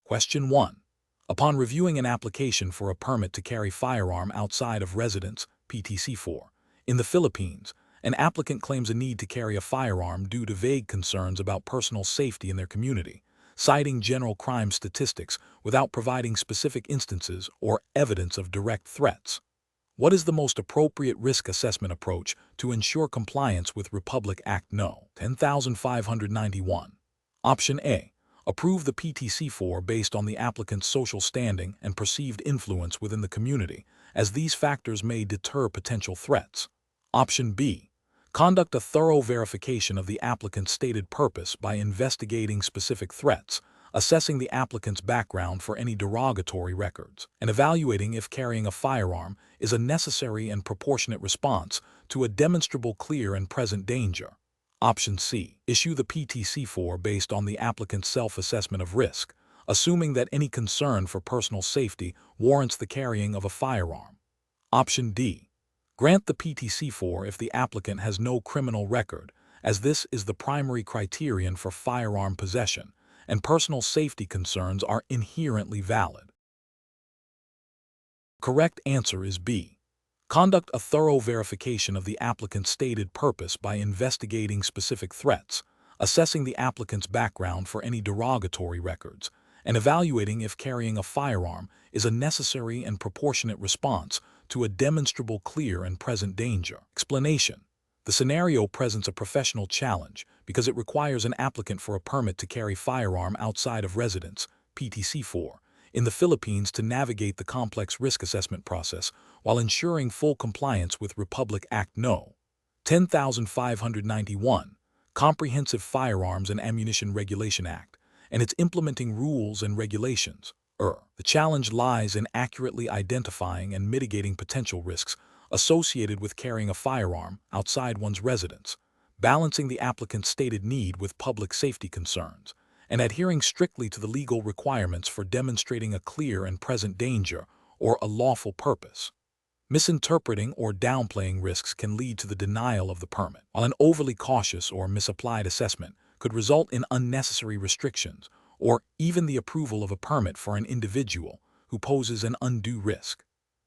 Question 1. Upon reviewing an application for a permit to carry firearm outside of residence, PTCFOR, in the Philippines, an applicant claims a need to carry a firearm due to vague concerns about personal safety in their community, citing general crime statistics without providing specific instances or evidence of direct threats. What is the most appropriate risk assessment approach to ensure compliance with Republic Act No. 10,591? Option A. Approve the PTCFOR based on the applicant's social standing and perceived influence within the community, as these factors may deter potential threats. Option B. Conduct a thorough verification of the applicant's stated purpose by investigating specific threats, assessing the applicant's background for any derogatory records, and evaluating if carrying a firearm is a necessary and proportionate response to a demonstrable clear and present danger. Option C. Issue the PTCFOR based on the applicant's self-assessment of risk, assuming that any concern for personal safety warrants the carrying of a firearm. Option D. Grant the PTCFOR if the applicant has no criminal record, as this is the primary criterion for firearm possession, and personal safety concerns are inherently valid. Correct answer is B. Conduct a thorough verification of the applicant's stated purpose by investigating specific threats, assessing the applicant's background for any derogatory records, and evaluating if carrying a firearm is a necessary and proportionate response to a demonstrable clear and present danger. Explanation. The scenario presents a professional challenge because it requires an applicant for a permit to carry firearm outside of residence, PTCFOR, in the Philippines to navigate the complex risk assessment process while ensuring full compliance with Republic Act No. 10,591, Comprehensive Firearms and Ammunition Regulation Act, and its implementing rules and regulations. The challenge lies in accurately identifying and mitigating potential risks associated with carrying a firearm outside one's residence, balancing the applicant's stated need with public safety concerns, and adhering strictly to the legal requirements for demonstrating a clear and present danger or a lawful purpose. Misinterpreting or downplaying risks can lead to the denial of the permit, while an overly cautious or misapplied assessment could result in unnecessary restrictions or even the approval of a permit for an individual who poses an undue risk.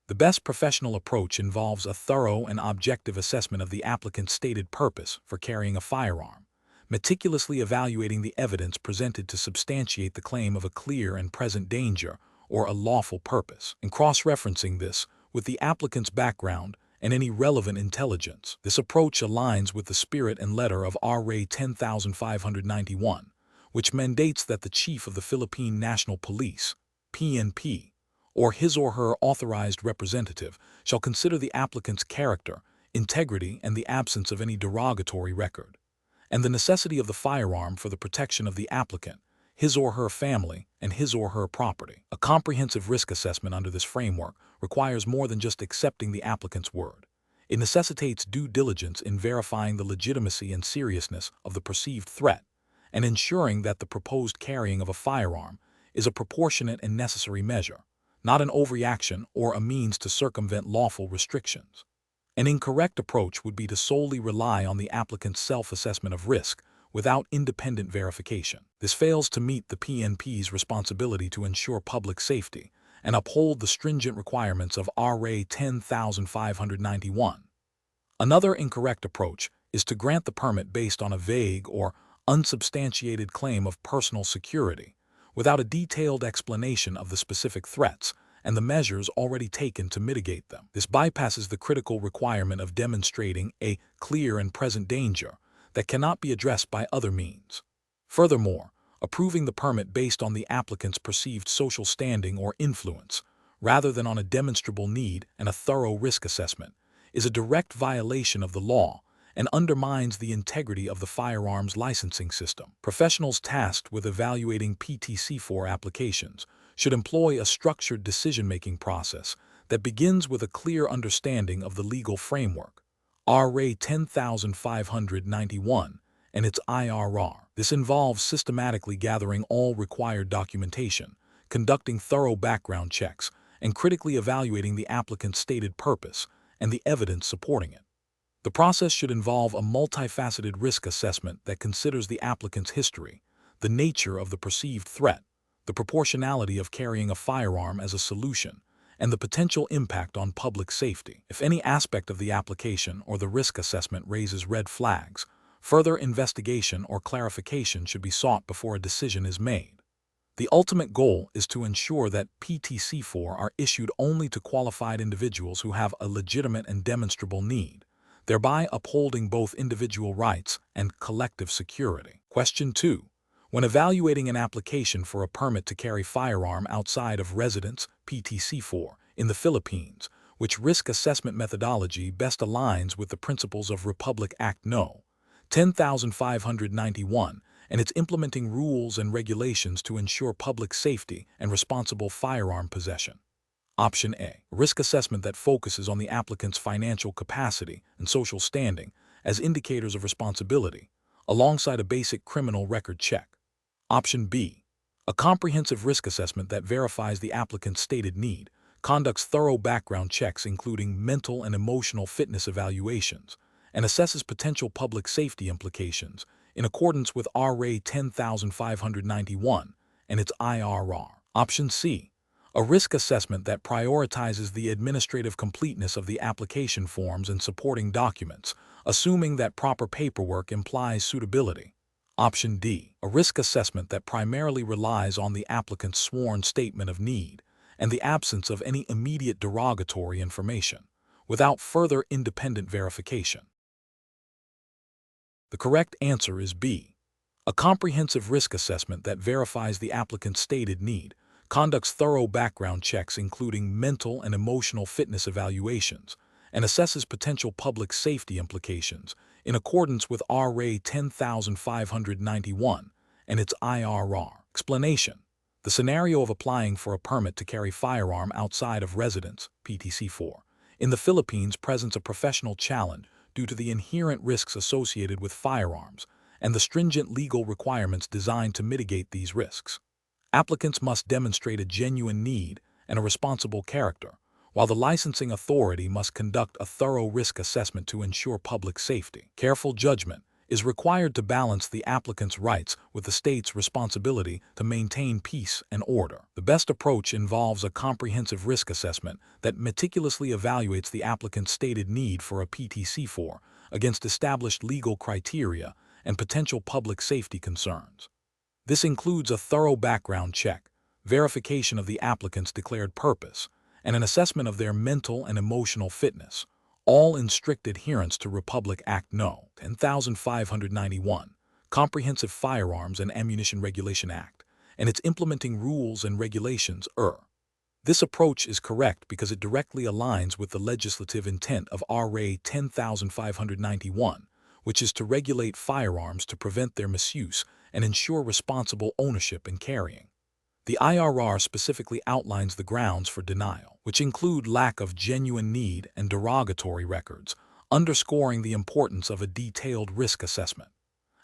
The best professional approach involves a thorough and objective assessment of the applicant's stated purpose for carrying a firearm, meticulously evaluating the evidence presented to substantiate the claim of a clear and present danger or a lawful purpose, and cross-referencing this with the applicant's background and any relevant intelligence. This approach aligns with the spirit and letter of RA 10,591, which mandates that the Chief of the Philippine National Police, PNP, or his or her authorized representative shall consider the applicant's character, integrity, and the absence of any derogatory record, and the necessity of the firearm for the protection of the applicant, his or her family, and his or her property. A comprehensive risk assessment under this framework requires more than just accepting the applicant's word. It necessitates due diligence in verifying the legitimacy and seriousness of the perceived threat, and ensuring that the proposed carrying of a firearm is a proportionate and necessary measure, not an overreaction or a means to circumvent lawful restrictions. An incorrect approach would be to solely rely on the applicant's self-assessment of risk without independent verification. This fails to meet the PNP's responsibility to ensure public safety and uphold the stringent requirements of RA 10,591. Another incorrect approach is to grant the permit based on a vague or unsubstantiated claim of personal security, without a detailed explanation of the specific threats and the measures already taken to mitigate them. This bypasses the critical requirement of demonstrating a clear and present danger that cannot be addressed by other means. Furthermore, approving the permit based on the applicant's perceived social standing or influence, rather than on a demonstrable need and a thorough risk assessment, is a direct violation of the law and undermines the integrity of the firearms licensing system. Professionals tasked with evaluating PTCFOR applications should employ a structured decision-making process that begins with a clear understanding of the legal framework, RA 10,591, and its IRR. This involves systematically gathering all required documentation, conducting thorough background checks, and critically evaluating the applicant's stated purpose and the evidence supporting it. The process should involve a multifaceted risk assessment that considers the applicant's history, the nature of the perceived threat, the proportionality of carrying a firearm as a solution, and the potential impact on public safety. If any aspect of the application or the risk assessment raises red flags, further investigation or clarification should be sought before a decision is made. The ultimate goal is to ensure that PTCFOR are issued only to qualified individuals who have a legitimate and demonstrable need, thereby upholding both individual rights and collective security. Question 2. When evaluating an application for a permit to carry firearm outside of residence (PTCFOR) in the Philippines, which risk assessment methodology best aligns with the principles of Republic Act No. 10,591 and its implementing rules and regulations to ensure public safety and responsible firearm possession? Option A. Risk assessment that focuses on the applicant's financial capacity and social standing as indicators of responsibility, alongside a basic criminal record check. Option B. A comprehensive risk assessment that verifies the applicant's stated need, conducts thorough background checks including mental and emotional fitness evaluations, and assesses potential public safety implications in accordance with RA 10,591 and its IRR. Option C. A risk assessment that prioritizes the administrative completeness of the application forms and supporting documents, assuming that proper paperwork implies suitability. Option D. A risk assessment that primarily relies on the applicant's sworn statement of need and the absence of any immediate derogatory information, without further independent verification. The correct answer is B. A comprehensive risk assessment that verifies the applicant's stated need, conducts thorough background checks including mental and emotional fitness evaluations, and assesses potential public safety implications in accordance with RA 10,591 and its IRR. Explanation. The scenario of applying for a permit to carry firearm outside of residence (PTCFOR) in the Philippines presents a professional challenge due to the inherent risks associated with firearms and the stringent legal requirements designed to mitigate these risks. Applicants must demonstrate a genuine need and a responsible character, while the licensing authority must conduct a thorough risk assessment to ensure public safety. Careful judgment is required to balance the applicant's rights with the state's responsibility to maintain peace and order. The best approach involves a comprehensive risk assessment that meticulously evaluates the applicant's stated need for a PTCFOR against established legal criteria and potential public safety concerns. This includes a thorough background check, verification of the applicant's declared purpose, and an assessment of their mental and emotional fitness, all in strict adherence to Republic Act No. 10,591, Comprehensive Firearms and Ammunition Regulation Act, and its implementing rules and regulations. This approach is correct because it directly aligns with the legislative intent of RA 10,591, which is to regulate firearms to prevent their misuse and ensure responsible ownership and carrying. The IRR specifically outlines the grounds for denial, which include lack of genuine need and derogatory records, underscoring the importance of a detailed risk assessment.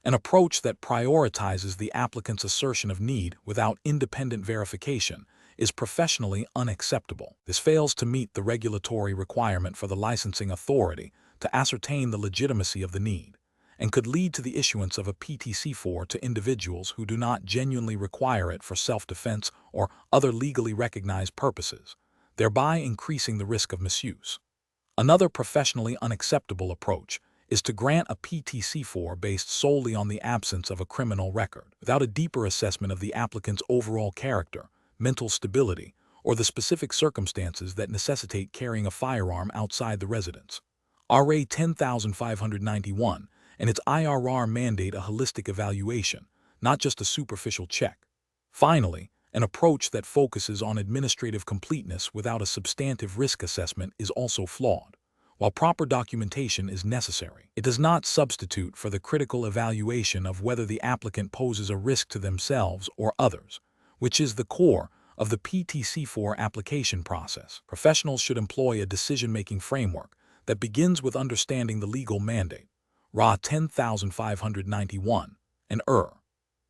An approach that prioritizes the applicant's assertion of need without independent verification is professionally unacceptable. This fails to meet the regulatory requirement for the licensing authority to ascertain the legitimacy of the need, and could lead to the issuance of a PTCFOR to individuals who do not genuinely require it for self-defense or other legally recognized purposes, thereby increasing the risk of misuse. Another professionally unacceptable approach is to grant a PTCFOR based solely on the absence of a criminal record, without a deeper assessment of the applicant's overall character, mental stability, or the specific circumstances that necessitate carrying a firearm outside the residence. RA 10,591 and its IRR mandate a holistic evaluation, not just a superficial check. Finally, an approach that focuses on administrative completeness without a substantive risk assessment is also flawed. While proper documentation is necessary, it does not substitute for the critical evaluation of whether the applicant poses a risk to themselves or others, which is the core of the PTCFOR application process. Professionals should employ a decision-making framework that begins with understanding the legal mandate, RA 10,591, and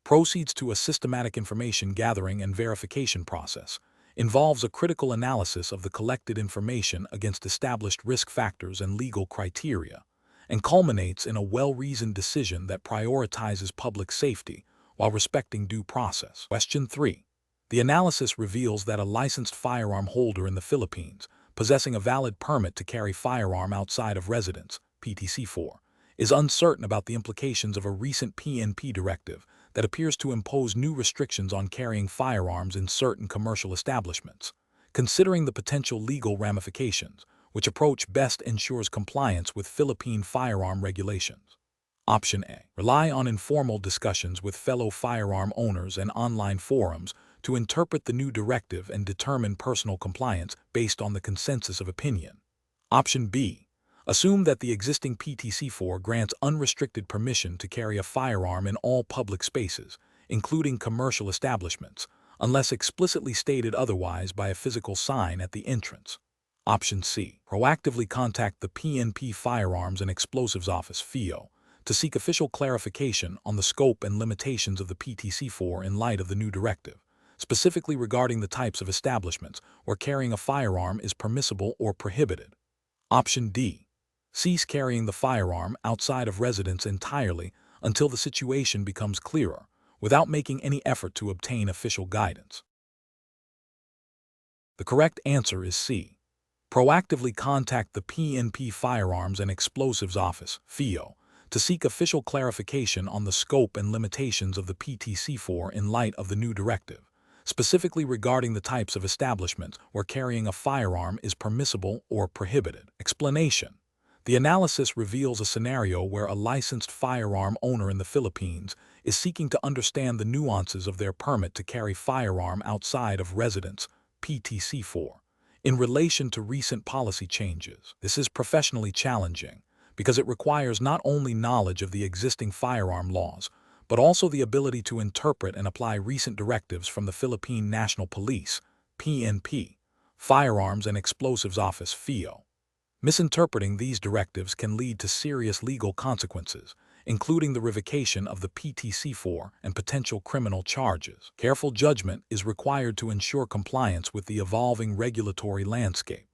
proceeds to a systematic information gathering and verification process, involves a critical analysis of the collected information against established risk factors and legal criteria, and culminates in a well-reasoned decision that prioritizes public safety while respecting due process. Question 3. The analysis reveals that a licensed firearm holder in the Philippines, possessing a valid permit to carry firearm outside of residence, PTCFOR, is uncertain about the implications of a recent PNP directive that appears to impose new restrictions on carrying firearms in certain commercial establishments. Considering the potential legal ramifications, which approach best ensures compliance with Philippine firearm regulations? Option A. Rely on informal discussions with fellow firearm owners and online forums to interpret the new directive and determine personal compliance based on the consensus of opinion. Option B. Assume that the existing PTCFOR grants unrestricted permission to carry a firearm in all public spaces, including commercial establishments, unless explicitly stated otherwise by a physical sign at the entrance. Option C. Proactively contact the PNP Firearms and Explosives Office (FIO) to seek official clarification on the scope and limitations of the PTCFOR in light of the new directive, specifically regarding the types of establishments where carrying a firearm is permissible or prohibited. Option D. Cease carrying the firearm outside of residence entirely until the situation becomes clearer, without making any effort to obtain official guidance. The correct answer is C. Proactively contact the PNP Firearms and Explosives Office (FIO) to seek official clarification on the scope and limitations of the PTCFOR in light of the new directive, specifically regarding the types of establishments where carrying a firearm is permissible or prohibited. Explanation: the analysis reveals a scenario where a licensed firearm owner in the Philippines is seeking to understand the nuances of their permit to carry firearm outside of residence, PTCFOR, in relation to recent policy changes. This is professionally challenging because it requires not only knowledge of the existing firearm laws, but also the ability to interpret and apply recent directives from the Philippine National Police, PNP, Firearms and Explosives Office (FIO). Misinterpreting these directives can lead to serious legal consequences, including the revocation of the PTCFOR and potential criminal charges. Careful judgment is required to ensure compliance with the evolving regulatory landscape.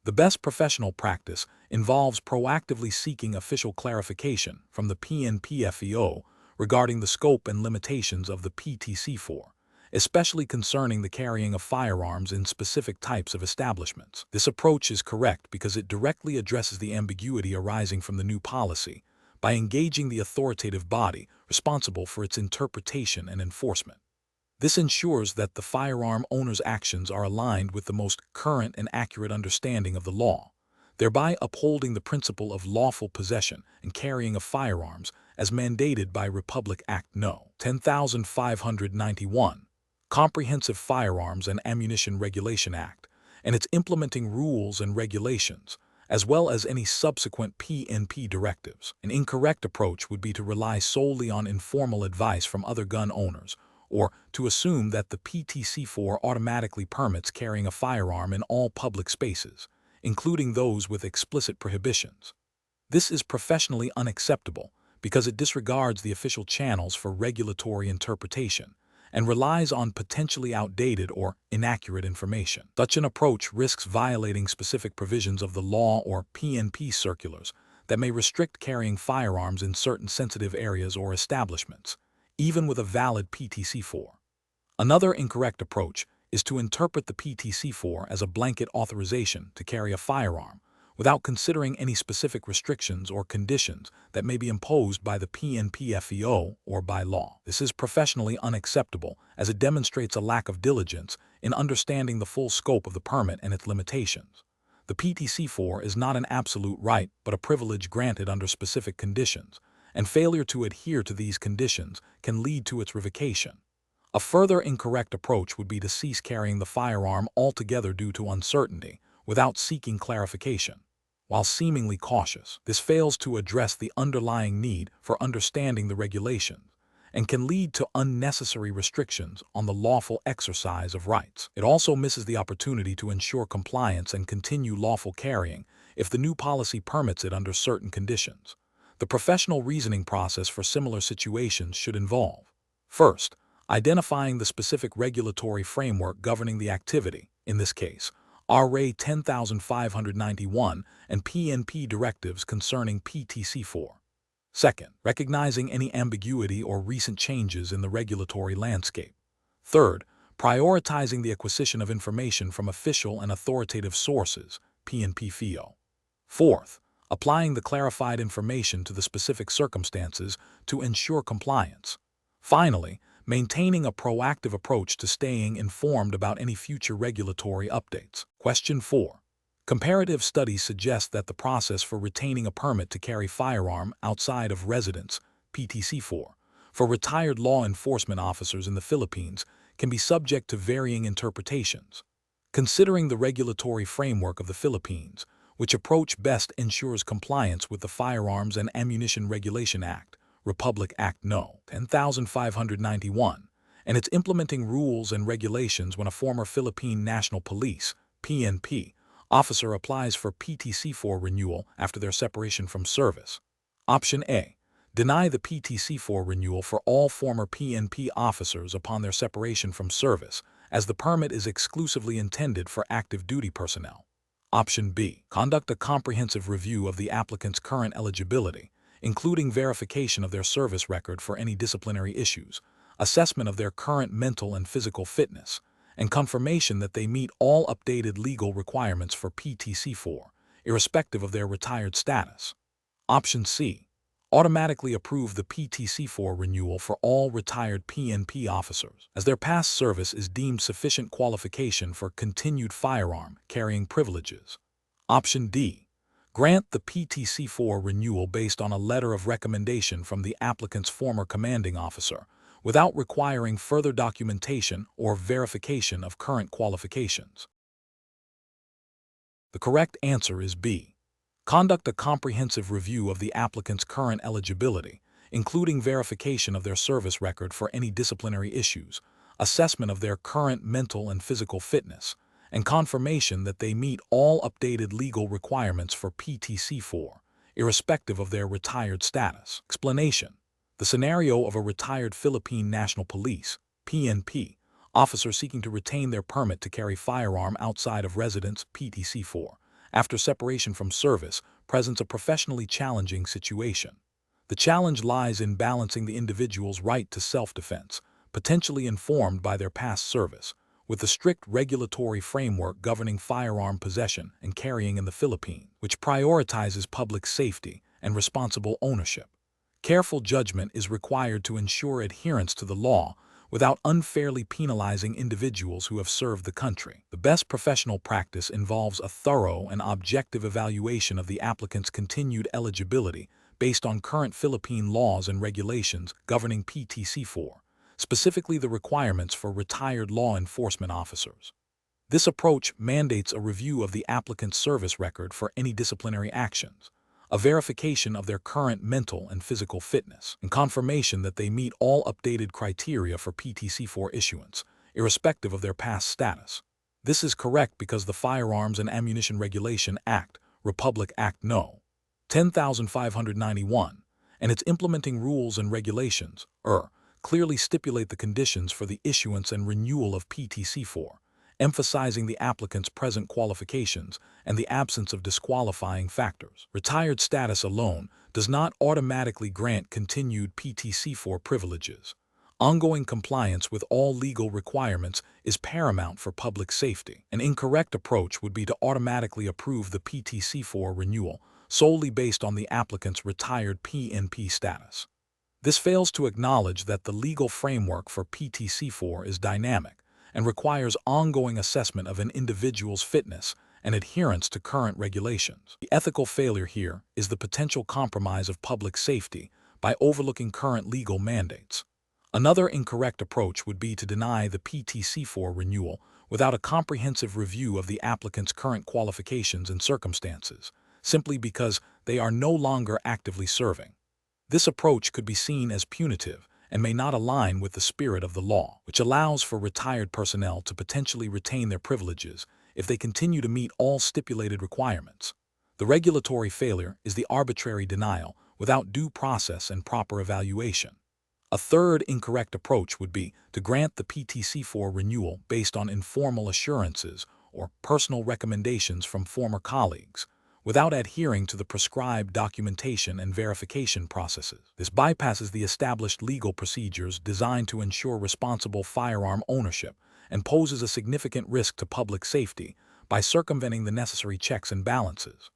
The best professional practice involves proactively seeking official clarification from the PNP-FEO regarding the scope and limitations of the PTCFOR, especially concerning the carrying of firearms in specific types of establishments. This approach is correct because it directly addresses the ambiguity arising from the new policy by engaging the authoritative body responsible for its interpretation and enforcement. This ensures that the firearm owner's actions are aligned with the most current and accurate understanding of the law, thereby upholding the principle of lawful possession and carrying of firearms as mandated by Republic Act No. 10,591, Comprehensive Firearms and Ammunition Regulation Act, and its implementing rules and regulations, as well as any subsequent PNP directives. An incorrect approach would be to rely solely on informal advice from other gun owners, or to assume that the PTCFOR automatically permits carrying a firearm in all public spaces, including those with explicit prohibitions. This is professionally unacceptable because it disregards the official channels for regulatory interpretation and relies on potentially outdated or inaccurate information. Such an approach risks violating specific provisions of the law or PNP circulars that may restrict carrying firearms in certain sensitive areas or establishments, even with a valid PTCFOR. Another incorrect approach is to interpret the PTCFOR as a blanket authorization to carry a firearm without considering any specific restrictions or conditions that may be imposed by the PNP-FEO or by law. This is professionally unacceptable as it demonstrates a lack of diligence in understanding the full scope of the permit and its limitations. The PTCFOR is not an absolute right but a privilege granted under specific conditions, and failure to adhere to these conditions can lead to its revocation. A further incorrect approach would be to cease carrying the firearm altogether due to uncertainty, without seeking clarification. While seemingly cautious, this fails to address the underlying need for understanding the regulations and can lead to unnecessary restrictions on the lawful exercise of rights. It also misses the opportunity to ensure compliance and continue lawful carrying if the new policy permits it under certain conditions. The professional reasoning process for similar situations should involve: first, identifying the specific regulatory framework governing the activity, in this case, RA 10,591 and PNP directives concerning PTCFOR. Second, recognizing any ambiguity or recent changes in the regulatory landscape. Third, prioritizing the acquisition of information from official and authoritative sources, PTCFOR. Fourth, applying the clarified information to the specific circumstances to ensure compliance. Finally, maintaining a proactive approach to staying informed about any future regulatory updates. Question 4. Comparative studies suggest that the process for retaining a permit to carry firearm outside of residence, PTCFOR, for retired law enforcement officers in the Philippines can be subject to varying interpretations. Considering the regulatory framework of the Philippines, which approach best ensures compliance with the Firearms and Ammunition Regulation Act, Republic Act No. 10,591, and its implementing rules and regulations when a former Philippine National Police, PNP, officer applies for PTCFOR renewal after their separation from service. Option A. Deny the PTCFOR renewal for all former PNP officers upon their separation from service, as the permit is exclusively intended for active duty personnel. Option B. Conduct a comprehensive review of the applicant's current eligibility, including verification of their service record for any disciplinary issues, assessment of their current mental and physical fitness, and confirmation that they meet all updated legal requirements for PTCFOR, irrespective of their retired status. Option C. Automatically approve the PTCFOR renewal for all retired PNP officers, as their past service is deemed sufficient qualification for continued firearm carrying privileges. Option D. Grant the PTCFOR renewal based on a letter of recommendation from the applicant's former commanding officer, without requiring further documentation or verification of current qualifications. The correct answer is B. Conduct a comprehensive review of the applicant's current eligibility, including verification of their service record for any disciplinary issues, assessment of their current mental and physical fitness, and confirmation that they meet all updated legal requirements for PTCFOR, irrespective of their retired status. Explanation: the scenario of a retired Philippine National Police, PNP, officer seeking to retain their permit to carry firearm outside of residence, PTCFOR, after separation from service, presents a professionally challenging situation. The challenge lies in balancing the individual's right to self-defense, potentially informed by their past service, with the strict regulatory framework governing firearm possession and carrying in the Philippines, which prioritizes public safety and responsible ownership. Careful judgment is required to ensure adherence to the law without unfairly penalizing individuals who have served the country. The best professional practice involves a thorough and objective evaluation of the applicant's continued eligibility based on current Philippine laws and regulations governing PTCFOR, specifically the requirements for retired law enforcement officers. This approach mandates a review of the applicant's service record for any disciplinary actions, a verification of their current mental and physical fitness, and confirmation that they meet all updated criteria for PTCFOR issuance, irrespective of their past status. This is correct because the Firearms and Ammunition Regulation Act, Republic Act No. 10,591, and its implementing rules and regulations, clearly stipulate the conditions for the issuance and renewal of PTCFOR, emphasizing the applicant's present qualifications and the absence of disqualifying factors. Retired status alone does not automatically grant continued PTCFOR privileges. Ongoing compliance with all legal requirements is paramount for public safety. An incorrect approach would be to automatically approve the PTCFOR renewal solely based on the applicant's retired PNP status. This fails to acknowledge that the legal framework for PTCFOR is dynamic and requires ongoing assessment of an individual's fitness and adherence to current regulations. The ethical failure here is the potential compromise of public safety by overlooking current legal mandates. Another incorrect approach would be to deny the PTCFOR renewal without a comprehensive review of the applicant's current qualifications and circumstances, simply because they are no longer actively serving. This approach could be seen as punitive and may not align with the spirit of the law, which allows for retired personnel to potentially retain their privileges if they continue to meet all stipulated requirements. The regulatory failure is the arbitrary denial without due process and proper evaluation. A third incorrect approach would be to grant the PTCFOR renewal based on informal assurances or personal recommendations from former colleagues, without adhering to the prescribed documentation and verification processes. This bypasses the established legal procedures designed to ensure responsible firearm ownership and poses a significant risk to public safety by circumventing the necessary checks and balances.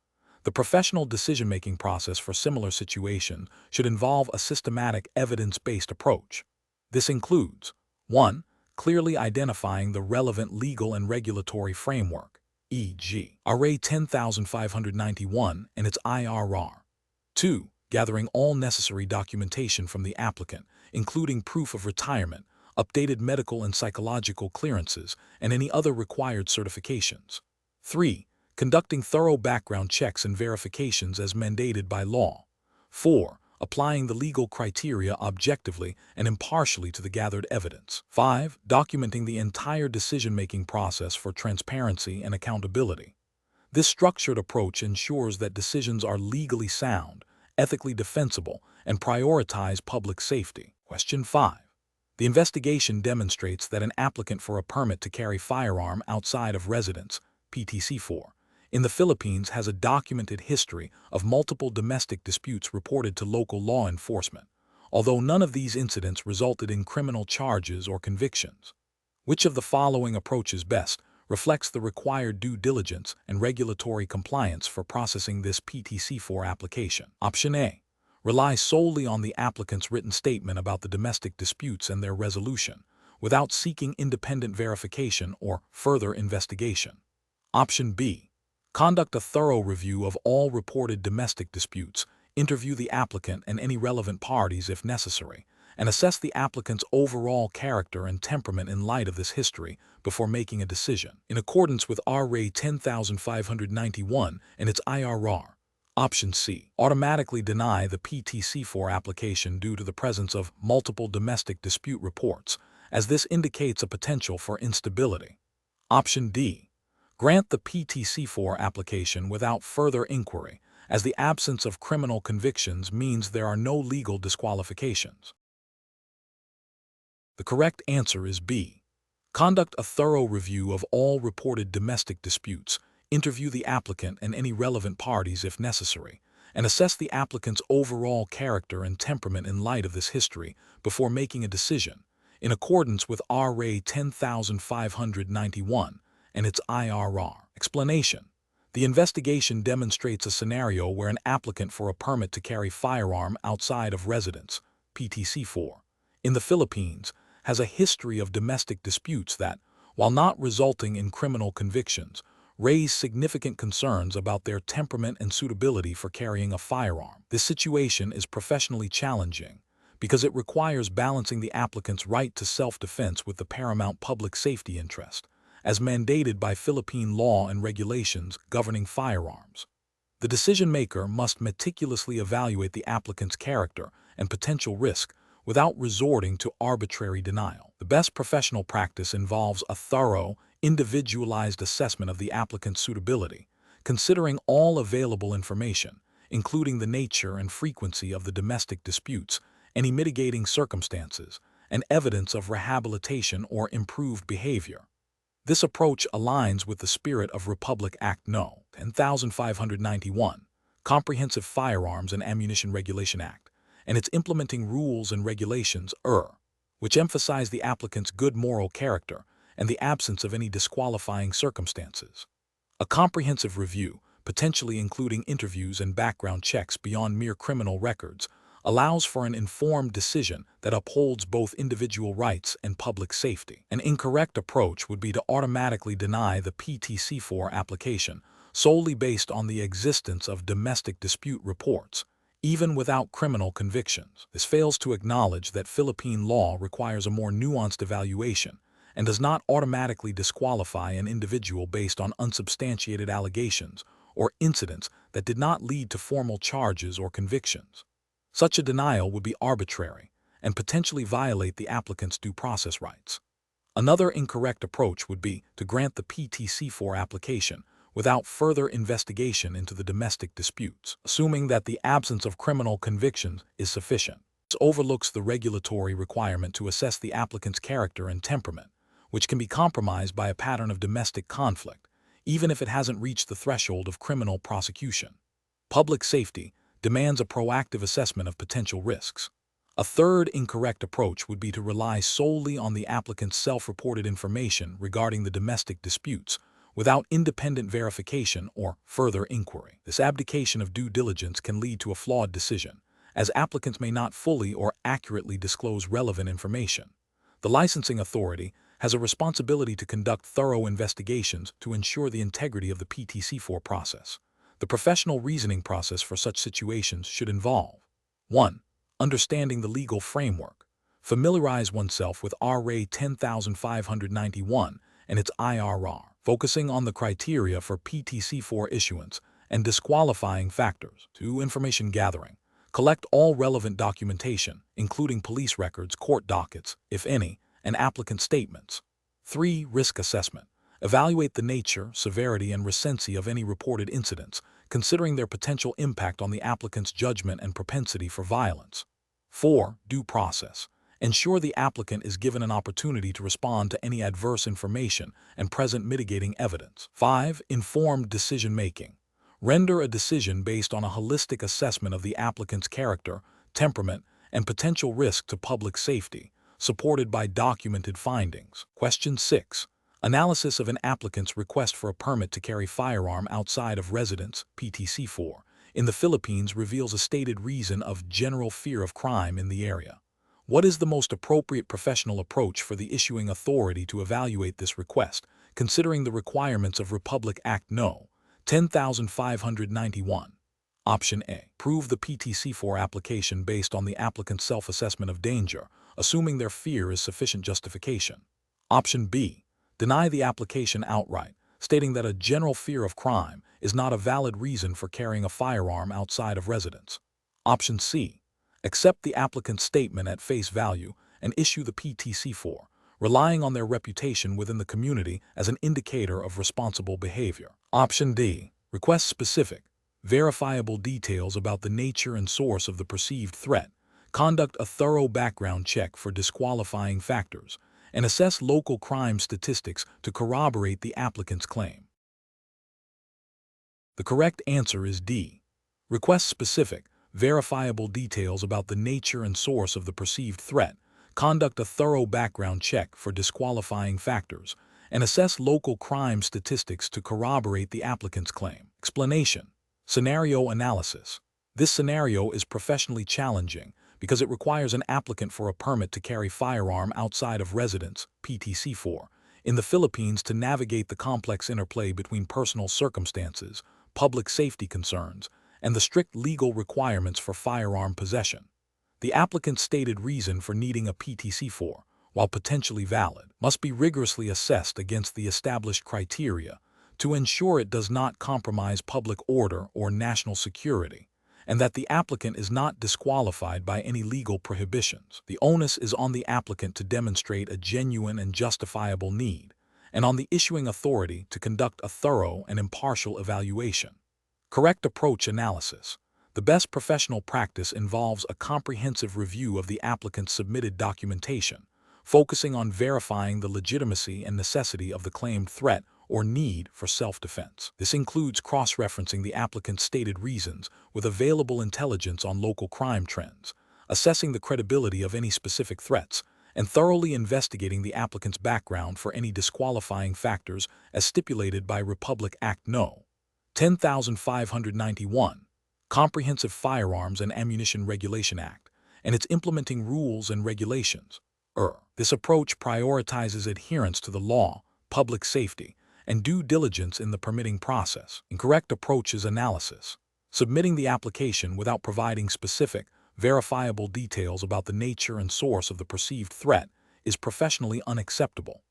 The professional decision-making process for similar situations should involve a systematic, evidence-based approach. This includes 1. Clearly identifying the relevant legal and regulatory framework, e.g., RA 10591 and its IRR. 2. Gathering all necessary documentation from the applicant, including proof of retirement, updated medical and psychological clearances, and any other required certifications. 3. Conducting thorough background checks and verifications as mandated by law. 4. Applying the legal criteria objectively and impartially to the gathered evidence. 5. Documenting the entire decision-making process for transparency and accountability. This structured approach ensures that decisions are legally sound, ethically defensible, and prioritize public safety. Question 5. The investigation demonstrates that an applicant for a permit to carry firearm outside of residence, PTCFOR, in the Philippines has a documented history of multiple domestic disputes reported to local law enforcement, although none of these incidents resulted in criminal charges or convictions. Which of the following approaches best reflects the required due diligence and regulatory compliance for processing this PTCFOR application? Option A. Rely solely on the applicant's written statement about the domestic disputes and their resolution, without seeking independent verification or further investigation. Option B. Conduct a thorough review of all reported domestic disputes, interview the applicant and any relevant parties if necessary, and assess the applicant's overall character and temperament in light of this history before making a decision, in accordance with RA 10591 and its IRR. Option C. Automatically deny the PTCFOR application due to the presence of multiple domestic dispute reports, as this indicates a potential for instability. Option D. Grant the PTCFOR application without further inquiry, as the absence of criminal convictions means there are no legal disqualifications. The correct answer is B. Conduct a thorough review of all reported domestic disputes, interview the applicant and any relevant parties if necessary, and assess the applicant's overall character and temperament in light of this history before making a decision, in accordance with RA 10591 and its IRR. Explanation. The investigation demonstrates a scenario where an applicant for a permit to carry firearm outside of residence, PTCFOR, in the Philippines, has a history of domestic disputes that, while not resulting in criminal convictions, raise significant concerns about their temperament and suitability for carrying a firearm. This situation is professionally challenging because it requires balancing the applicant's right to self-defense with the paramount public safety interest, as mandated by Philippine law and regulations governing firearms. The decision-maker must meticulously evaluate the applicant's character and potential risk without resorting to arbitrary denial. The best professional practice involves a thorough, individualized assessment of the applicant's suitability, considering all available information, including the nature and frequency of the domestic disputes, any mitigating circumstances, and evidence of rehabilitation or improved behavior. This approach aligns with the spirit of Republic Act No. 10591, Comprehensive Firearms and Ammunition Regulation Act, and its implementing rules and regulations, which emphasize the applicant's good moral character and the absence of any disqualifying circumstances. A comprehensive review, potentially including interviews and background checks beyond mere criminal records, allows for an informed decision that upholds both individual rights and public safety. An incorrect approach would be to automatically deny the PTCFOR application solely based on the existence of domestic dispute reports, even without criminal convictions. This fails to acknowledge that Philippine law requires a more nuanced evaluation and does not automatically disqualify an individual based on unsubstantiated allegations or incidents that did not lead to formal charges or convictions. Such a denial would be arbitrary and potentially violate the applicant's due process rights. Another incorrect approach would be to grant the PTCFOR application without further investigation into the domestic disputes, assuming that the absence of criminal convictions is sufficient. This overlooks the regulatory requirement to assess the applicant's character and temperament, which can be compromised by a pattern of domestic conflict, even if it hasn't reached the threshold of criminal prosecution. Public safety demands a proactive assessment of potential risks. A third incorrect approach would be to rely solely on the applicant's self-reported information regarding the domestic disputes, without independent verification or further inquiry. This abdication of due diligence can lead to a flawed decision, as applicants may not fully or accurately disclose relevant information. The licensing authority has a responsibility to conduct thorough investigations to ensure the integrity of the PTCFOR process. The professional reasoning process for such situations should involve 1. Understanding the legal framework. Familiarize oneself with RA 10591 and its IRR, focusing on the criteria for PTCFOR issuance and disqualifying factors. 2. Information gathering. Collect all relevant documentation, including police records, court dockets, if any, and applicant statements. 3. Risk assessment. Evaluate the nature, severity, and recency of any reported incidents, considering their potential impact on the applicant's judgment and propensity for violence. 4. Due process. Ensure the applicant is given an opportunity to respond to any adverse information and present mitigating evidence. 5. Informed decision-making. Render a decision based on a holistic assessment of the applicant's character, temperament, and potential risk to public safety, supported by documented findings. Question 6. Analysis of an applicant's request for a permit to carry firearm outside of residence, PTCFOR, in the Philippines reveals a stated reason of general fear of crime in the area. What is the most appropriate professional approach for the issuing authority to evaluate this request, considering the requirements of Republic Act No. 10,591? Option A. Prove the PTCFOR application based on the applicant's self-assessment of danger, assuming their fear is sufficient justification. Option B. Deny the application outright, stating that a general fear of crime is not a valid reason for carrying a firearm outside of residence. Option C. Accept the applicant's statement at face value and issue the PTCFOR, relying on their reputation within the community as an indicator of responsible behavior. Option D. Request specific, verifiable details about the nature and source of the perceived threat, conduct a thorough background check for disqualifying factors, and assess local crime statistics to corroborate the applicant's claim. The correct answer is D. Request specific, verifiable details about the nature and source of the perceived threat, conduct a thorough background check for disqualifying factors, and assess local crime statistics to corroborate the applicant's claim. Explanation. Scenario analysis. This scenario is professionally challenging because it requires an applicant for a permit to carry firearm outside of residence, PTCFOR, in the Philippines to navigate the complex interplay between personal circumstances, public safety concerns, and the strict legal requirements for firearm possession. The applicant's stated reason for needing a PTCFOR, while potentially valid, must be rigorously assessed against the established criteria to ensure it does not compromise public order or national security, and that the applicant is not disqualified by any legal prohibitions. The onus is on the applicant to demonstrate a genuine and justifiable need, and on the issuing authority to conduct a thorough and impartial evaluation. Correct approach analysis. The best professional practice involves a comprehensive review of the applicant's submitted documentation, focusing on verifying the legitimacy and necessity of the claimed threat or need for self-defense. This includes cross-referencing the applicant's stated reasons with available intelligence on local crime trends, assessing the credibility of any specific threats, and thoroughly investigating the applicant's background for any disqualifying factors as stipulated by Republic Act No. 10,591, Comprehensive Firearms and Ammunition Regulation Act, and its implementing rules and regulations. This approach prioritizes adherence to the law, public safety, and due diligence in the permitting process. Incorrect approach is analysis. Submitting the application without providing specific, verifiable details about the nature and source of the perceived threat is professionally unacceptable.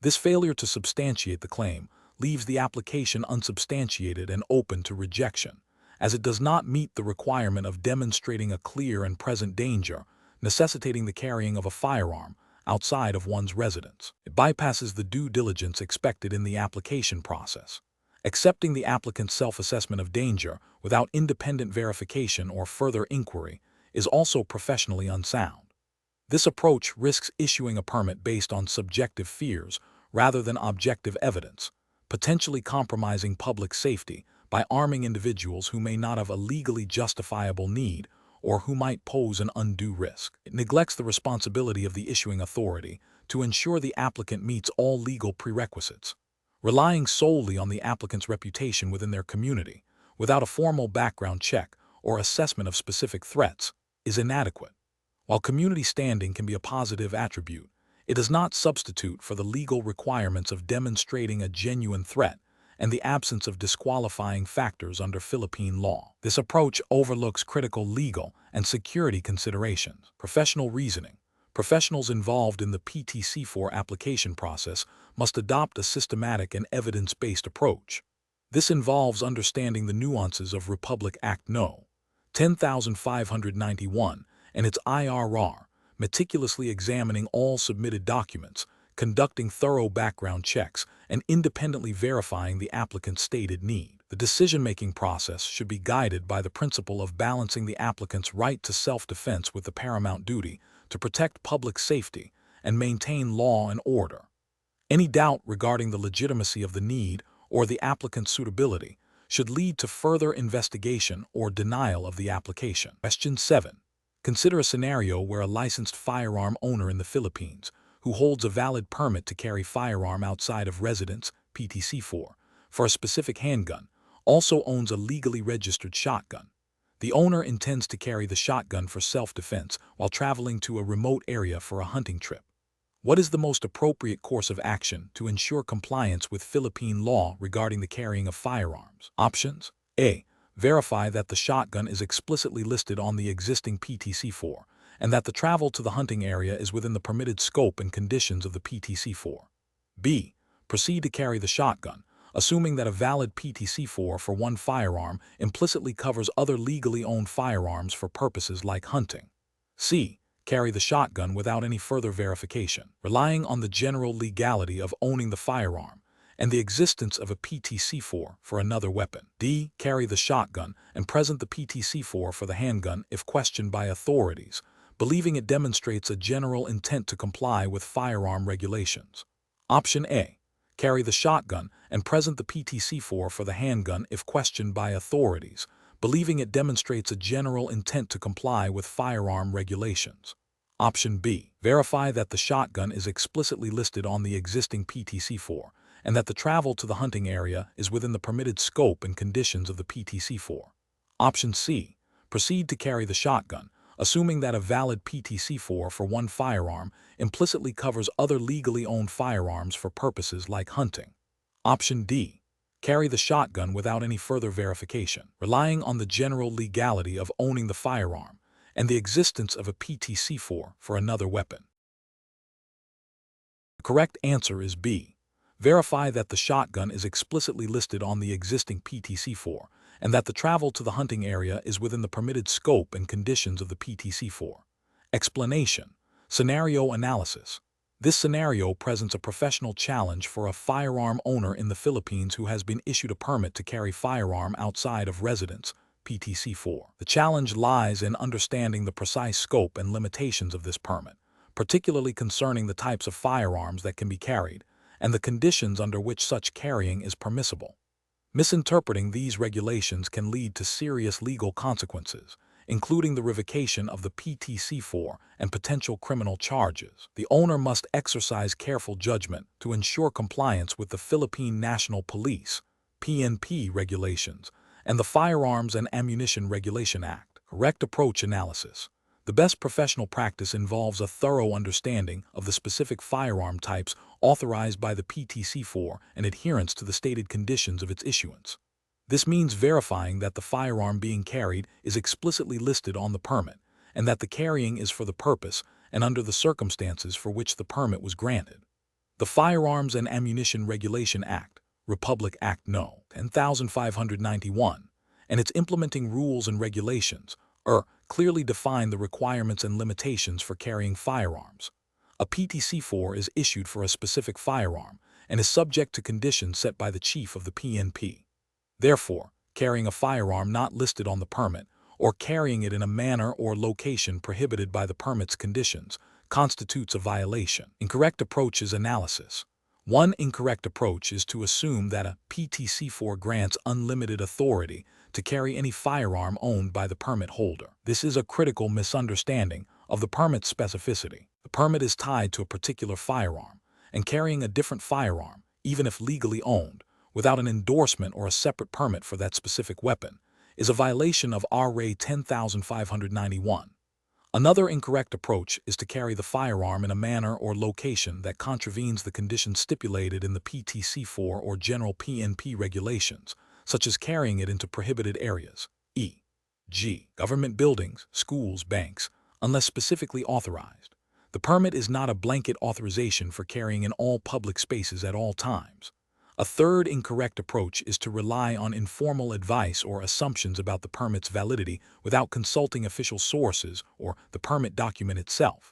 This failure to substantiate the claim leaves the application unsubstantiated and open to rejection, as it does not meet the requirement of demonstrating a clear and present danger necessitating the carrying of a firearm outside of one's residence. It bypasses the due diligence expected in the application process. Accepting the applicant's self-assessment of danger without independent verification or further inquiry is also professionally unsound. This approach risks issuing a permit based on subjective fears rather than objective evidence, potentially compromising public safety by arming individuals who may not have a legally justifiable need or who might pose an undue risk. It neglects the responsibility of the issuing authority to ensure the applicant meets all legal prerequisites. Relying solely on the applicant's reputation within their community, without a formal background check or assessment of specific threats, is inadequate. While community standing can be a positive attribute, it does not substitute for the legal requirements of demonstrating a genuine threat and the absence of disqualifying factors under Philippine law. This approach overlooks critical legal and security considerations. Professional reasoning. Professionals involved in the PTCFOR application process must adopt a systematic and evidence-based approach. This involves understanding the nuances of Republic Act No. 10,591 and its IRR, meticulously examining all submitted documents, conducting thorough background checks, and independently verifying the applicant's stated need. The decision-making process should be guided by the principle of balancing the applicant's right to self-defense with the paramount duty to protect public safety and maintain law and order. Any doubt regarding the legitimacy of the need or the applicant's suitability should lead to further investigation or denial of the application. Question 7. Consider a scenario where a licensed firearm owner in the Philippines who holds a valid permit to carry firearm outside of residence, PTCFOR, for a specific handgun, also owns a legally registered shotgun. The owner intends to carry the shotgun for self-defense while traveling to a remote area for a hunting trip. What is the most appropriate course of action to ensure compliance with Philippine law regarding the carrying of firearms? Options: A. Verify that the shotgun is explicitly listed on the existing PTCFOR and that the travel to the hunting area is within the permitted scope and conditions of the PTCFOR. B. Proceed to carry the shotgun, assuming that a valid PTCFOR for one firearm implicitly covers other legally owned firearms for purposes like hunting. C. Carry the shotgun without any further verification, relying on the general legality of owning the firearm and the existence of a PTCFOR for another weapon. D. Carry the shotgun and present the PTCFOR for the handgun if questioned by authorities, believing it demonstrates a general intent to comply with firearm regulations. Option A. Carry the shotgun and present the PTCFOR for the handgun if questioned by authorities, believing it demonstrates a general intent to comply with firearm regulations. Option B. Verify that the shotgun is explicitly listed on the existing PTCFOR and that the travel to the hunting area is within the permitted scope and conditions of the PTCFOR. Option C. Proceed to carry the shotgun, assuming that a valid PTCFOR for one firearm implicitly covers other legally owned firearms for purposes like hunting. Option D. Carry the shotgun without any further verification, relying on the general legality of owning the firearm and the existence of a PTCFOR for another weapon. The correct answer is B. Verify that the shotgun is explicitly listed on the existing PTCFOR and that the travel to the hunting area is within the permitted scope and conditions of the PTCFOR. Explanation: Scenario analysis. This scenario presents a professional challenge for a firearm owner in the Philippines who has been issued a permit to carry firearm outside of residence, PTCFOR. The challenge lies in understanding the precise scope and limitations of this permit, particularly concerning the types of firearms that can be carried and the conditions under which such carrying is permissible. Misinterpreting these regulations can lead to serious legal consequences, including the revocation of the PTCFOR and potential criminal charges. The owner must exercise careful judgment to ensure compliance with the Philippine National Police (PNP) regulations and the Firearms and Ammunition Regulation Act. Correct approach analysis. The best professional practice involves a thorough understanding of the specific firearm types authorized by the PTCFOR and adherence to the stated conditions of its issuance. This means verifying that the firearm being carried is explicitly listed on the permit and that the carrying is for the purpose and under the circumstances for which the permit was granted. The Firearms and Ammunition Regulation Act, Republic Act No. 10,591, and its implementing rules and regulations, clearly define the requirements and limitations for carrying firearms. A PTCFOR is issued for a specific firearm and is subject to conditions set by the chief of the PNP. Therefore, carrying a firearm not listed on the permit or carrying it in a manner or location prohibited by the permit's conditions constitutes a violation. Incorrect approach is analysis. One incorrect approach is to assume that a PTCFOR grants unlimited authority to carry any firearm owned by the permit holder. This is a critical misunderstanding of the permit's specificity. The permit is tied to a particular firearm, and carrying a different firearm, even if legally owned, without an endorsement or a separate permit for that specific weapon, is a violation of RA 10,591. Another incorrect approach is to carry the firearm in a manner or location that contravenes the conditions stipulated in the PTCFOR or general PNP regulations, such as carrying it into prohibited areas, e.g., government buildings, schools, banks, unless specifically authorized. The permit is not a blanket authorization for carrying in all public spaces at all times. A third incorrect approach is to rely on informal advice or assumptions about the permit's validity without consulting official sources or the permit document itself.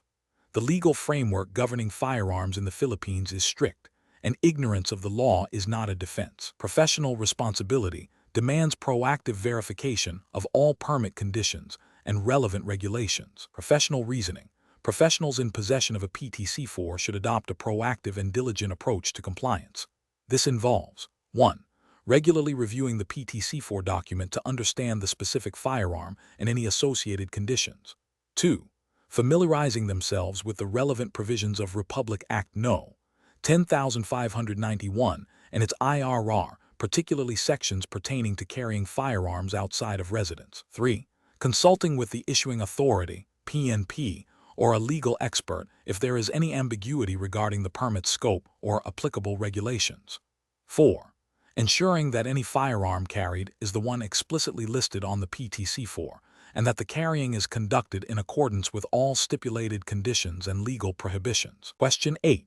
The legal framework governing firearms in the Philippines is strict, and ignorance of the law is not a defense. Professional responsibility demands proactive verification of all permit conditions and relevant regulations. Professional reasoning. Professionals in possession of a PTCFOR should adopt a proactive and diligent approach to compliance. This involves 1. Regularly reviewing the PTCFOR document to understand the specific firearm and any associated conditions. 2. Familiarizing themselves with the relevant provisions of Republic Act No. 10,591 and its IRR, particularly sections pertaining to carrying firearms outside of residence. 3. Consulting with the issuing authority, PNP, or a legal expert if there is any ambiguity regarding the permit's scope or applicable regulations. 4. Ensuring that any firearm carried is the one explicitly listed on the PTCFOR and that the carrying is conducted in accordance with all stipulated conditions and legal prohibitions. Question 8.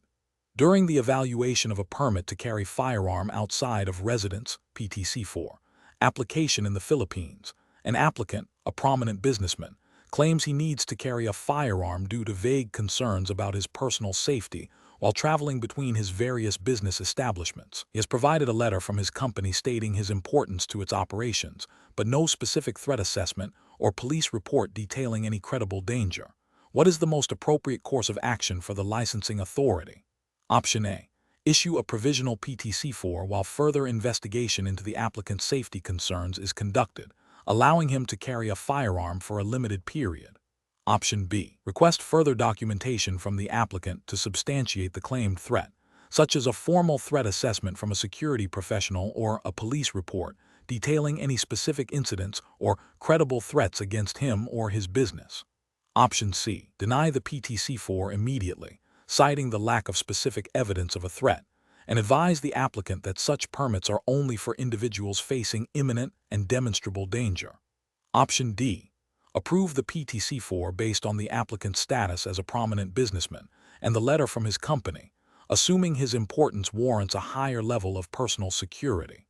During the evaluation of a permit to carry firearm outside of residence, PTCFOR, application in the Philippines, an applicant, a prominent businessman, claims he needs to carry a firearm due to vague concerns about his personal safety while traveling between his various business establishments. He has provided a letter from his company stating his importance to its operations, but no specific threat assessment or police report detailing any credible danger. What is the most appropriate course of action for the licensing authority? Option A. Issue a provisional PTCFOR while further investigation into the applicant's safety concerns is conducted, allowing him to carry a firearm for a limited period. Option B. Request further documentation from the applicant to substantiate the claimed threat, such as a formal threat assessment from a security professional or a police report detailing any specific incidents or credible threats against him or his business. Option C. Deny the PTCFOR immediately, citing the lack of specific evidence of a threat, and advise the applicant that such permits are only for individuals facing imminent and demonstrable danger. Option D. Approve the PTCFOR based on the applicant's status as a prominent businessman and the letter from his company, assuming his importance warrants a higher level of personal security.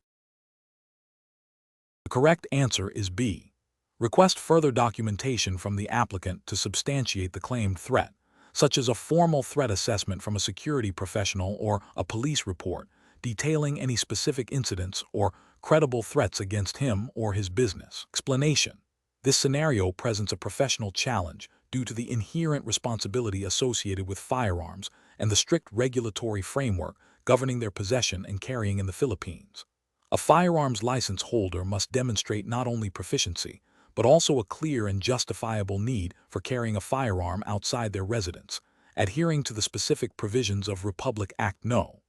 The correct answer is B. Request further documentation from the applicant to substantiate the claimed threat, such as a formal threat assessment from a security professional or a police report detailing any specific incidents or credible threats against him or his business. Explanation. This scenario presents a professional challenge due to the inherent responsibility associated with firearms and the strict regulatory framework governing their possession and carrying in the Philippines. A firearms license holder must demonstrate not only proficiency, but also a clear and justifiable need for carrying a firearm outside their residence, adhering to the specific provisions of Republic Act No.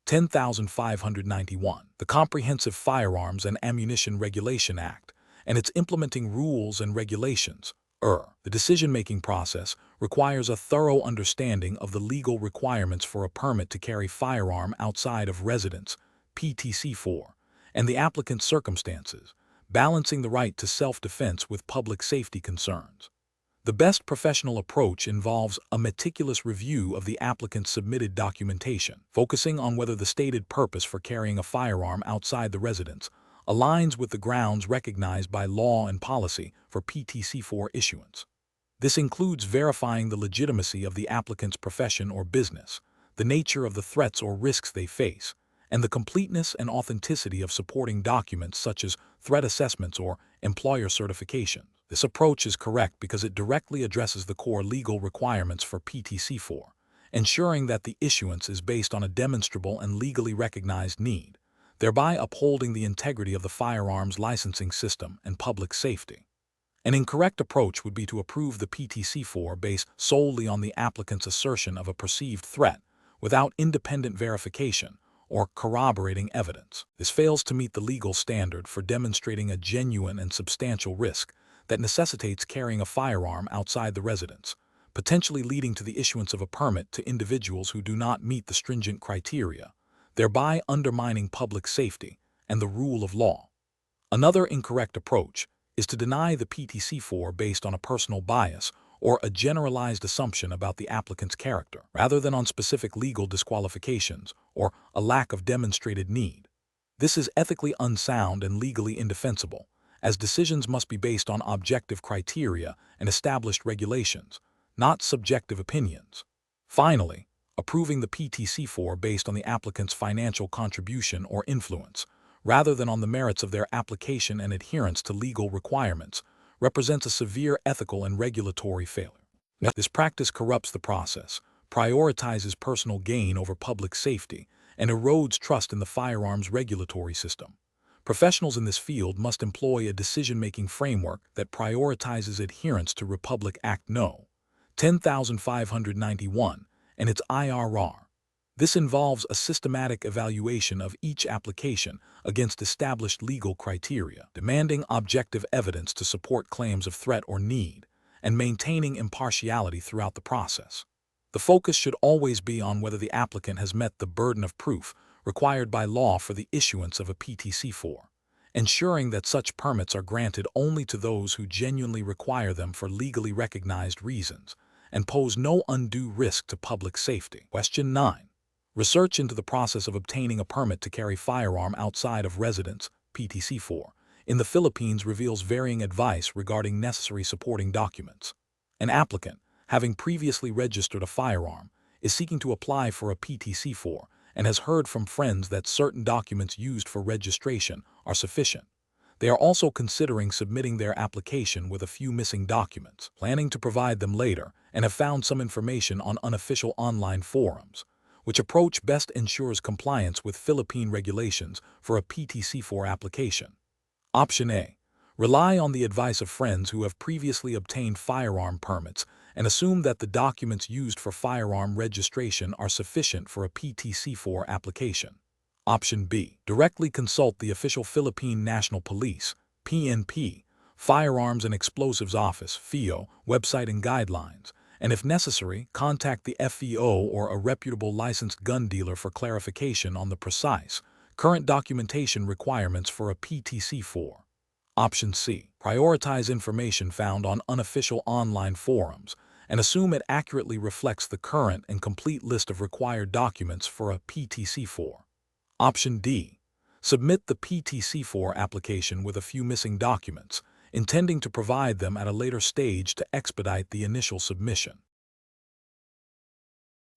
10,591, the Comprehensive Firearms and Ammunition Regulation Act, and its implementing rules and regulations. The decision-making process requires a thorough understanding of the legal requirements for a permit to carry firearm outside of residence, PTCFOR, and the applicant's circumstances, balancing the right to self-defense with public safety concerns. The best professional approach involves a meticulous review of the applicant's submitted documentation, focusing on whether the stated purpose for carrying a firearm outside the residence aligns with the grounds recognized by law and policy for PTCFOR issuance. This includes verifying the legitimacy of the applicant's profession or business, the nature of the threats or risks they face, and the completeness and authenticity of supporting documents such as threat assessments or employer certification. This approach is correct because it directly addresses the core legal requirements for PTCFOR ensuring that the issuance is based on a demonstrable and legally recognized need, thereby upholding the integrity of the firearms licensing system and public safety. An incorrect approach would be to approve the PTCFOR based solely on the applicant's assertion of a perceived threat without independent verification or corroborating evidence. This fails to meet the legal standard for demonstrating a genuine and substantial risk that necessitates carrying a firearm outside the residence, potentially leading to the issuance of a permit to individuals who do not meet the stringent criteria, thereby undermining public safety and the rule of law. Another incorrect approach is to deny the PTCFOR based on a personal bias or a generalized assumption about the applicant's character, rather than on specific legal disqualifications or a lack of demonstrated need. This is ethically unsound and legally indefensible, as decisions must be based on objective criteria and established regulations, not subjective opinions. Finally, approving the PTCFOR based on the applicant's financial contribution or influence, rather than on the merits of their application and adherence to legal requirements, represents a severe ethical and regulatory failure. This practice corrupts the process, prioritizes personal gain over public safety, and erodes trust in the firearms regulatory system. Professionals in this field must employ a decision-making framework that prioritizes adherence to Republic Act No. 10,591 and its IRR. This involves a systematic evaluation of each application against established legal criteria, demanding objective evidence to support claims of threat or need, and maintaining impartiality throughout the process. The focus should always be on whether the applicant has met the burden of proof required by law for the issuance of a PTCFOR, ensuring that such permits are granted only to those who genuinely require them for legally recognized reasons and pose no undue risk to public safety. Question 9. Research into the process of obtaining a permit to carry firearm outside of residence, PTCFOR, in the Philippines reveals varying advice regarding necessary supporting documents. An applicant, having previously registered a firearm, is seeking to apply for a PTCFOR and has heard from friends that certain documents used for registration are sufficient. They are also considering submitting their application with a few missing documents, planning to provide them later, and have found some information on unofficial online forums. Which approach best ensures compliance with Philippine regulations for a PTCFOR application? Option A. Rely on the advice of friends who have previously obtained firearm permits and assume that the documents used for firearm registration are sufficient for a PTCFOR application. Option B. Directly consult the official Philippine National Police, PNP, Firearms and Explosives Office, FEO, website and guidelines, and if necessary, contact the FEO or a reputable licensed gun dealer for clarification on the precise, current documentation requirements for a PTCFOR. Option C. Prioritize information found on unofficial online forums and assume it accurately reflects the current and complete list of required documents for a PTCFOR. Option D. Submit the PTCFOR application with a few missing documents, intending to provide them at a later stage to expedite the initial submission.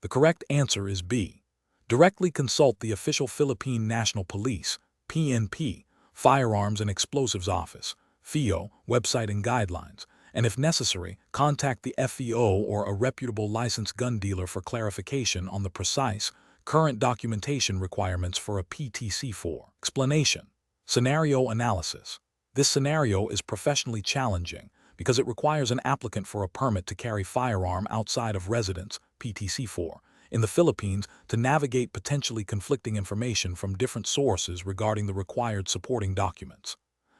The correct answer is B. Directly consult the official Philippine National Police, PNP, Firearms and Explosives Office, FEO, website and guidelines, and if necessary, contact the FEO or a reputable licensed gun dealer for clarification on the precise, current documentation requirements for a PTCFOR. Explanation. Scenario analysis. This scenario is professionally challenging because it requires an applicant for a permit to carry firearm outside of residence, PTCFOR, in the Philippines to navigate potentially conflicting information from different sources regarding the required supporting documents.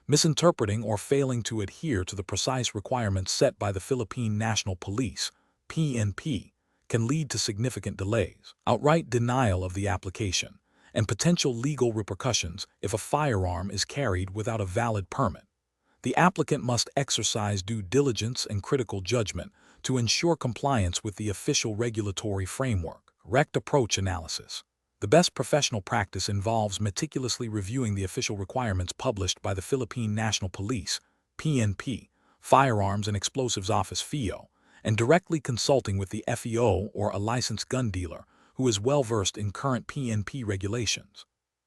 Misinterpreting or failing to adhere to the precise requirements set by the Philippine National Police, PNP, can lead to significant delays, outright denial of the application, and potential legal repercussions if a firearm is carried without a valid permit. The applicant must exercise due diligence and critical judgment to ensure compliance with the official regulatory framework. Correct approach analysis. The best professional practice involves meticulously reviewing the official requirements published by the Philippine National Police, PNP, Firearms and Explosives Office, FEO, and directly consulting with the FEO or a licensed gun dealer who is well-versed in current PNP regulations.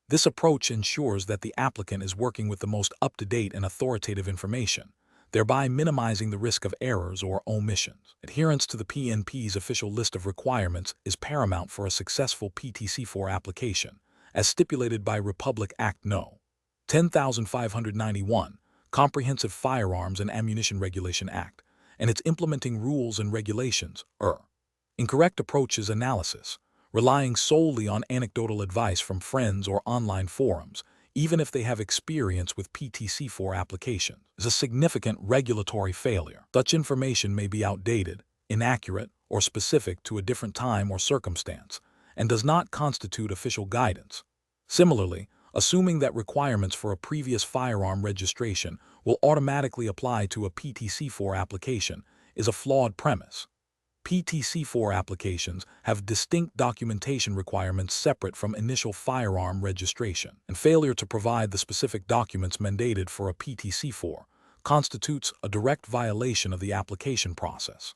This approach ensures that the applicant is working with the most up-to-date and authoritative information, thereby minimizing the risk of errors or omissions. Adherence to the PNP's official list of requirements is paramount for a successful PTCFOR application, as stipulated by Republic Act No. 10,591, Comprehensive Firearms and Ammunition Regulation Act, and its implementing rules and regulations, Incorrect approaches analysis, relying solely on anecdotal advice from friends or online forums, even if they have experience with PTCFOR applications, is a significant regulatory failure. Such information may be outdated, inaccurate, or specific to a different time or circumstance, and does not constitute official guidance. Similarly, assuming that requirements for a previous firearm registration will automatically apply to a PTCFOR application is a flawed premise. PTCFOR applications have distinct documentation requirements separate from initial firearm registration, and failure to provide the specific documents mandated for a PTCFOR constitutes a direct violation of the application process.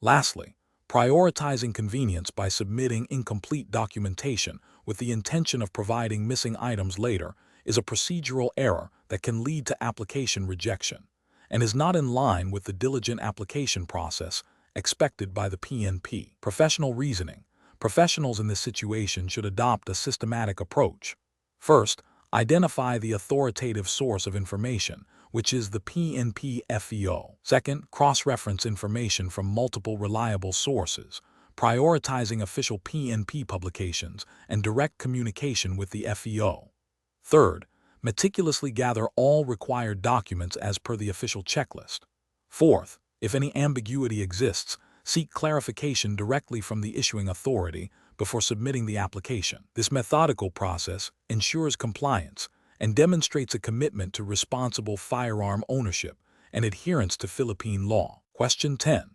Lastly, prioritizing convenience by submitting incomplete documentation with the intention of providing missing items later is a procedural error that can lead to application rejection, and is not in line with the diligent application process expected by the PNP. Professional reasoning. Professionals in this situation should adopt a systematic approach. First, identify the authoritative source of information, which is the PNP-FEO. Second, cross-reference information from multiple reliable sources, prioritizing official PNP publications and direct communication with the FEO. Third, meticulously gather all required documents as per the official checklist. Fourth, if any ambiguity exists, seek clarification directly from the issuing authority before submitting the application. This methodical process ensures compliance and demonstrates a commitment to responsible firearm ownership and adherence to Philippine law. Question 10.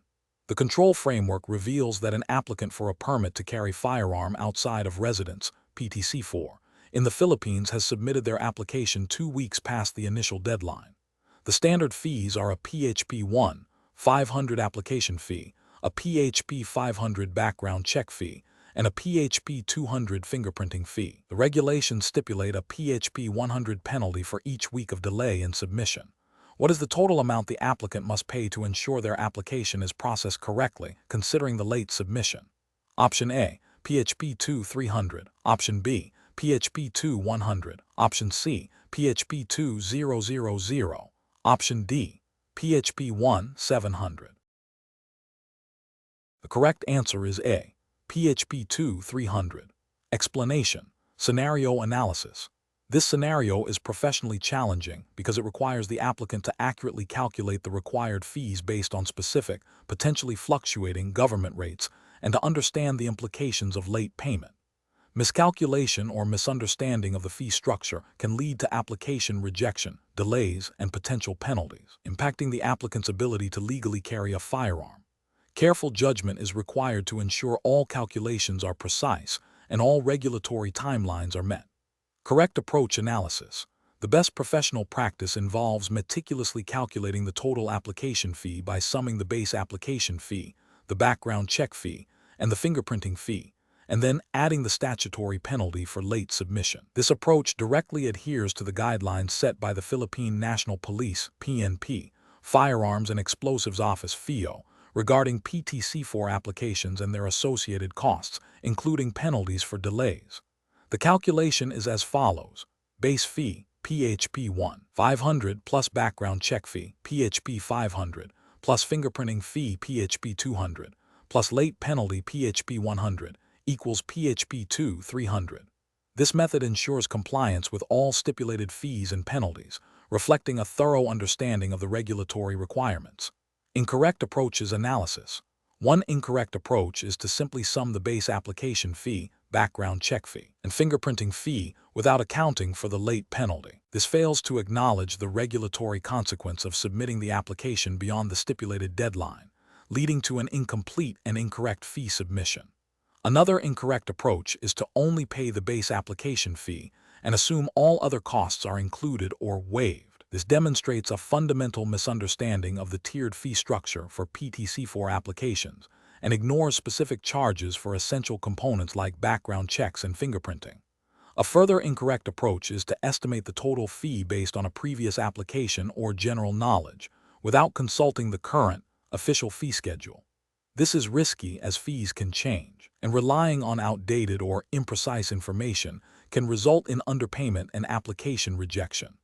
The control framework reveals that an applicant for a permit to carry firearm outside of residence, PTCFOR, in the Philippines has submitted their application 2 weeks past the initial deadline. The standard fees are a PHP 1, 500 application fee, a PHP 500 background check fee, and a PHP 200 fingerprinting fee. The regulations stipulate a PHP 100 penalty for each week of delay in submission. What is the total amount the applicant must pay to ensure their application is processed correctly, considering the late submission? Option A, PHP 2 300. Option B, PHP 2 100. Option C, PHP 2 000. Option D, PHP 1 700. The correct answer is A, PHP 2 300. Explanation. Scenario analysis. This scenario is professionally challenging because it requires the applicant to accurately calculate the required fees based on specific, potentially fluctuating government rates and to understand the implications of late payment. Miscalculation or misunderstanding of the fee structure can lead to application rejection, delays, and potential penalties, impacting the applicant's ability to legally carry a firearm. Careful judgment is required to ensure all calculations are precise and all regulatory timelines are met. Correct approach analysis. The best professional practice involves meticulously calculating the total application fee by summing the base application fee, the background check fee, and the fingerprinting fee, and then adding the statutory penalty for late submission. This approach directly adheres to the guidelines set by the Philippine National Police, PNP, Firearms and Explosives Office, FEO, regarding PTCFOR applications and their associated costs, including penalties for delays. The calculation is as follows. Base fee, PHP 1, 500 plus background check fee, PHP 500, plus fingerprinting fee, PHP 200, plus late penalty, PHP 100, equals PHP 2 300. This method ensures compliance with all stipulated fees and penalties, reflecting a thorough understanding of the regulatory requirements. Incorrect approaches analysis. One incorrect approach is to simply sum the base application fee, background check fee, and fingerprinting fee without accounting for the late penalty. This fails to acknowledge the regulatory consequence of submitting the application beyond the stipulated deadline, leading to an incomplete and incorrect fee submission. Another incorrect approach is to only pay the base application fee and assume all other costs are included or waived. This demonstrates a fundamental misunderstanding of the tiered fee structure for PTCFOR applications and ignores specific charges for essential components like background checks and fingerprinting. A further incorrect approach is to estimate the total fee based on a previous application or general knowledge, without consulting the current, official fee schedule. This is risky as fees can change, and relying on outdated or imprecise information can result in underpayment and application rejection.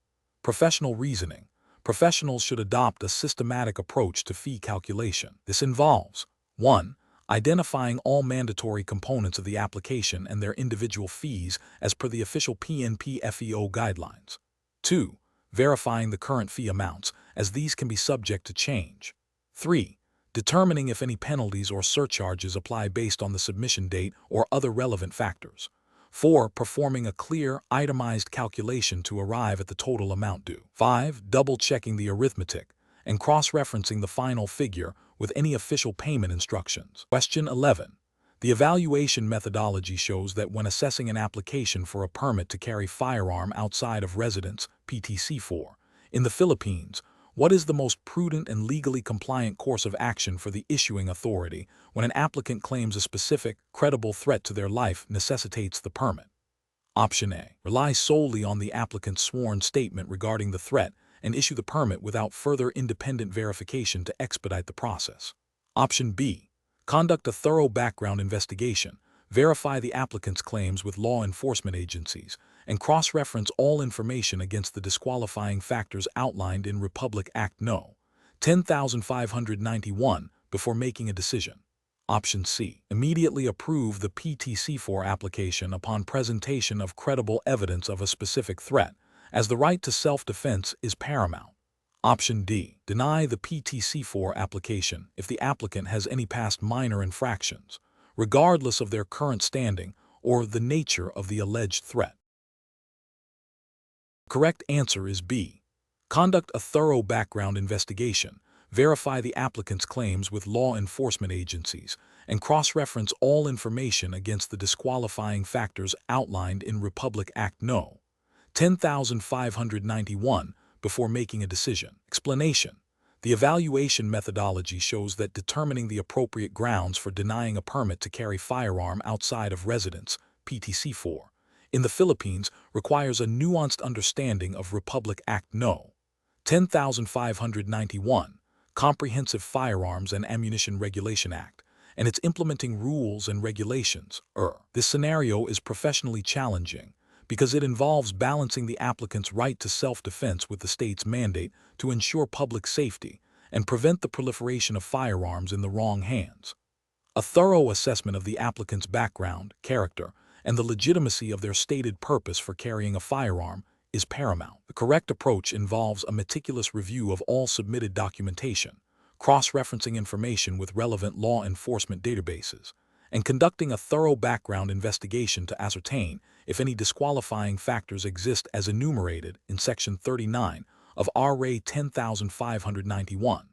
Professional reasoning. Professionals should adopt a systematic approach to fee calculation. This involves 1. Identifying all mandatory components of the application and their individual fees as per the official PTCFOR guidelines. 2. Verifying the current fee amounts, as these can be subject to change. 3. Determining if any penalties or surcharges apply based on the submission date or other relevant factors. 4. Performing a clear, itemized calculation to arrive at the total amount due. 5. Double-checking the arithmetic and cross-referencing the final figure with any official payment instructions. Question 11. The evaluation methodology shows that when assessing an application for a permit to carry firearm outside of residence, PTCFOR, in the Philippines, what is the most prudent and legally compliant course of action for the issuing authority when an applicant claims a specific, credible threat to their life necessitates the permit? Option A. Rely solely on the applicant's sworn statement regarding the threat and issue the permit without further independent verification to expedite the process. Option B. Conduct a thorough background investigation, verify the applicant's claims with law enforcement agencies, and cross-reference all information against the disqualifying factors outlined in Republic Act No. 10,591 before making a decision. Option C. Immediately approve the PTCFOR application upon presentation of credible evidence of a specific threat, as the right to self-defense is paramount. Option D. Deny the PTCFOR application if the applicant has any past minor infractions, regardless of their current standing or the nature of the alleged threat. The correct answer is B. Conduct a thorough background investigation, verify the applicant's claims with law enforcement agencies, and cross-reference all information against the disqualifying factors outlined in Republic Act No. 10,591 before making a decision. Explanation. The evaluation methodology shows that determining the appropriate grounds for denying a permit to carry firearm outside of residence, PTCFOR, in the Philippines requires a nuanced understanding of Republic Act No. 10,591, Comprehensive Firearms and Ammunition Regulation Act, and its implementing rules and regulations. This scenario is professionally challenging because it involves balancing the applicant's right to self-defense with the state's mandate to ensure public safety and prevent the proliferation of firearms in the wrong hands. A thorough assessment of the applicant's background, character, and the legitimacy of their stated purpose for carrying a firearm is paramount. The correct approach involves a meticulous review of all submitted documentation, cross-referencing information with relevant law enforcement databases, and conducting a thorough background investigation to ascertain if any disqualifying factors exist as enumerated in Section 39 of RA 10,591.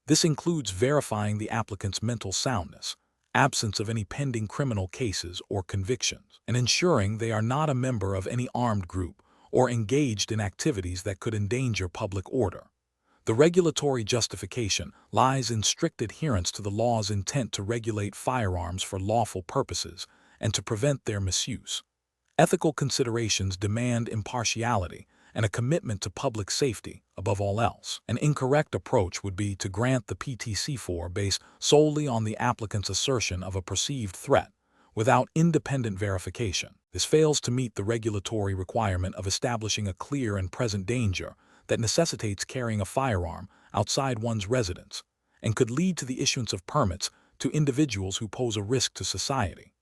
This includes verifying the applicant's mental soundness, absence of any pending criminal cases or convictions, and ensuring they are not a member of any armed group or engaged in activities that could endanger public order. The regulatory justification lies in strict adherence to the law's intent to regulate firearms for lawful purposes and to prevent their misuse. Ethical considerations demand impartiality and a commitment to public safety above all else. An incorrect approach would be to grant the PTCFOR based solely on the applicant's assertion of a perceived threat, without independent verification. This fails to meet the regulatory requirement of establishing a clear and present danger that necessitates carrying a firearm outside one's residence, and could lead to the issuance of permits to individuals who pose a risk to society.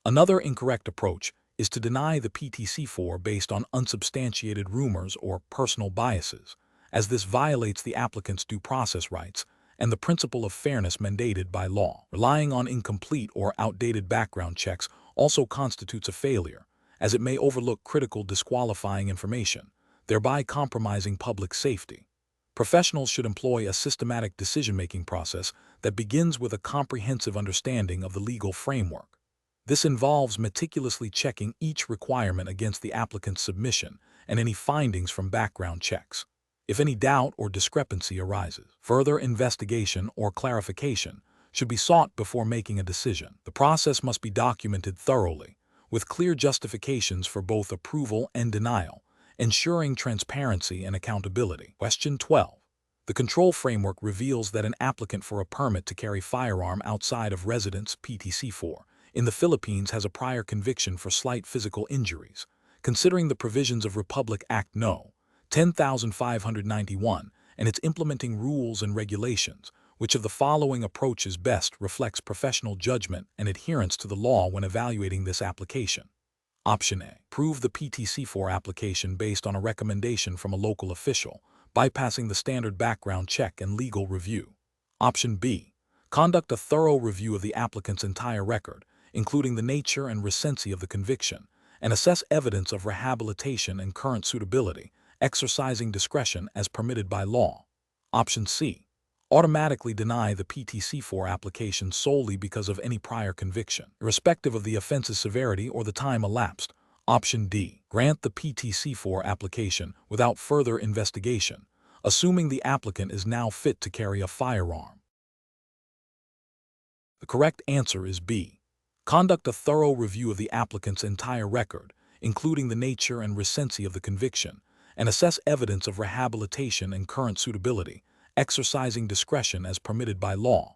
Another incorrect approach is to deny the PTCFOR based on unsubstantiated rumors or personal biases, as this violates the applicant's due process rights and the principle of fairness mandated by law. Relying on incomplete or outdated background checks also constitutes a failure, as it may overlook critical disqualifying information, thereby compromising public safety. Professionals should employ a systematic decision-making process that begins with a comprehensive understanding of the legal framework. This involves meticulously checking each requirement against the applicant's submission and any findings from background checks. If any doubt or discrepancy arises, further investigation or clarification should be sought before making a decision. The process must be documented thoroughly, with clear justifications for both approval and denial, ensuring transparency and accountability. Question 12. The The control framework reveals that an applicant for a permit to carry firearm outside of residence (PTCFOR) in the Philippines has a prior conviction for slight physical injuries. Considering the provisions of Republic Act No. 10,591 and its implementing rules and regulations, which of the following approaches best reflects professional judgment and adherence to the law when evaluating this application? Option A. Approve the PTCFOR application based on a recommendation from a local official, bypassing the standard background check and legal review. Option B. Conduct a thorough review of the applicant's entire record, including the nature and recency of the conviction, and assess evidence of rehabilitation and current suitability, exercising discretion as permitted by law. Option C. Automatically deny the PTCFOR application solely because of any prior conviction, irrespective of the offense's severity or the time elapsed. Option D. Grant the PTCFOR application without further investigation, assuming the applicant is now fit to carry a firearm. The correct answer is B. Conduct a thorough review of the applicant's entire record, including the nature and recency of the conviction, and assess evidence of rehabilitation and current suitability, exercising discretion as permitted by law.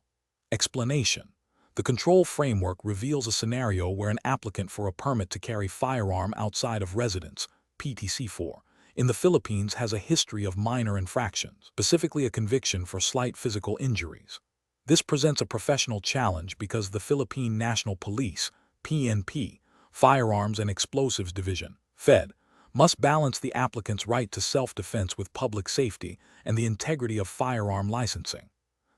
Explanation. The control framework reveals a scenario where an applicant for a permit to carry firearm outside of residence, PTCFOR, in the Philippines has a history of minor infractions, specifically a conviction for slight physical injuries. This presents a professional challenge because the Philippine National Police, PNP, Firearms and Explosives Division, Fed, must balance the applicant's right to self-defense with public safety and the integrity of firearm licensing.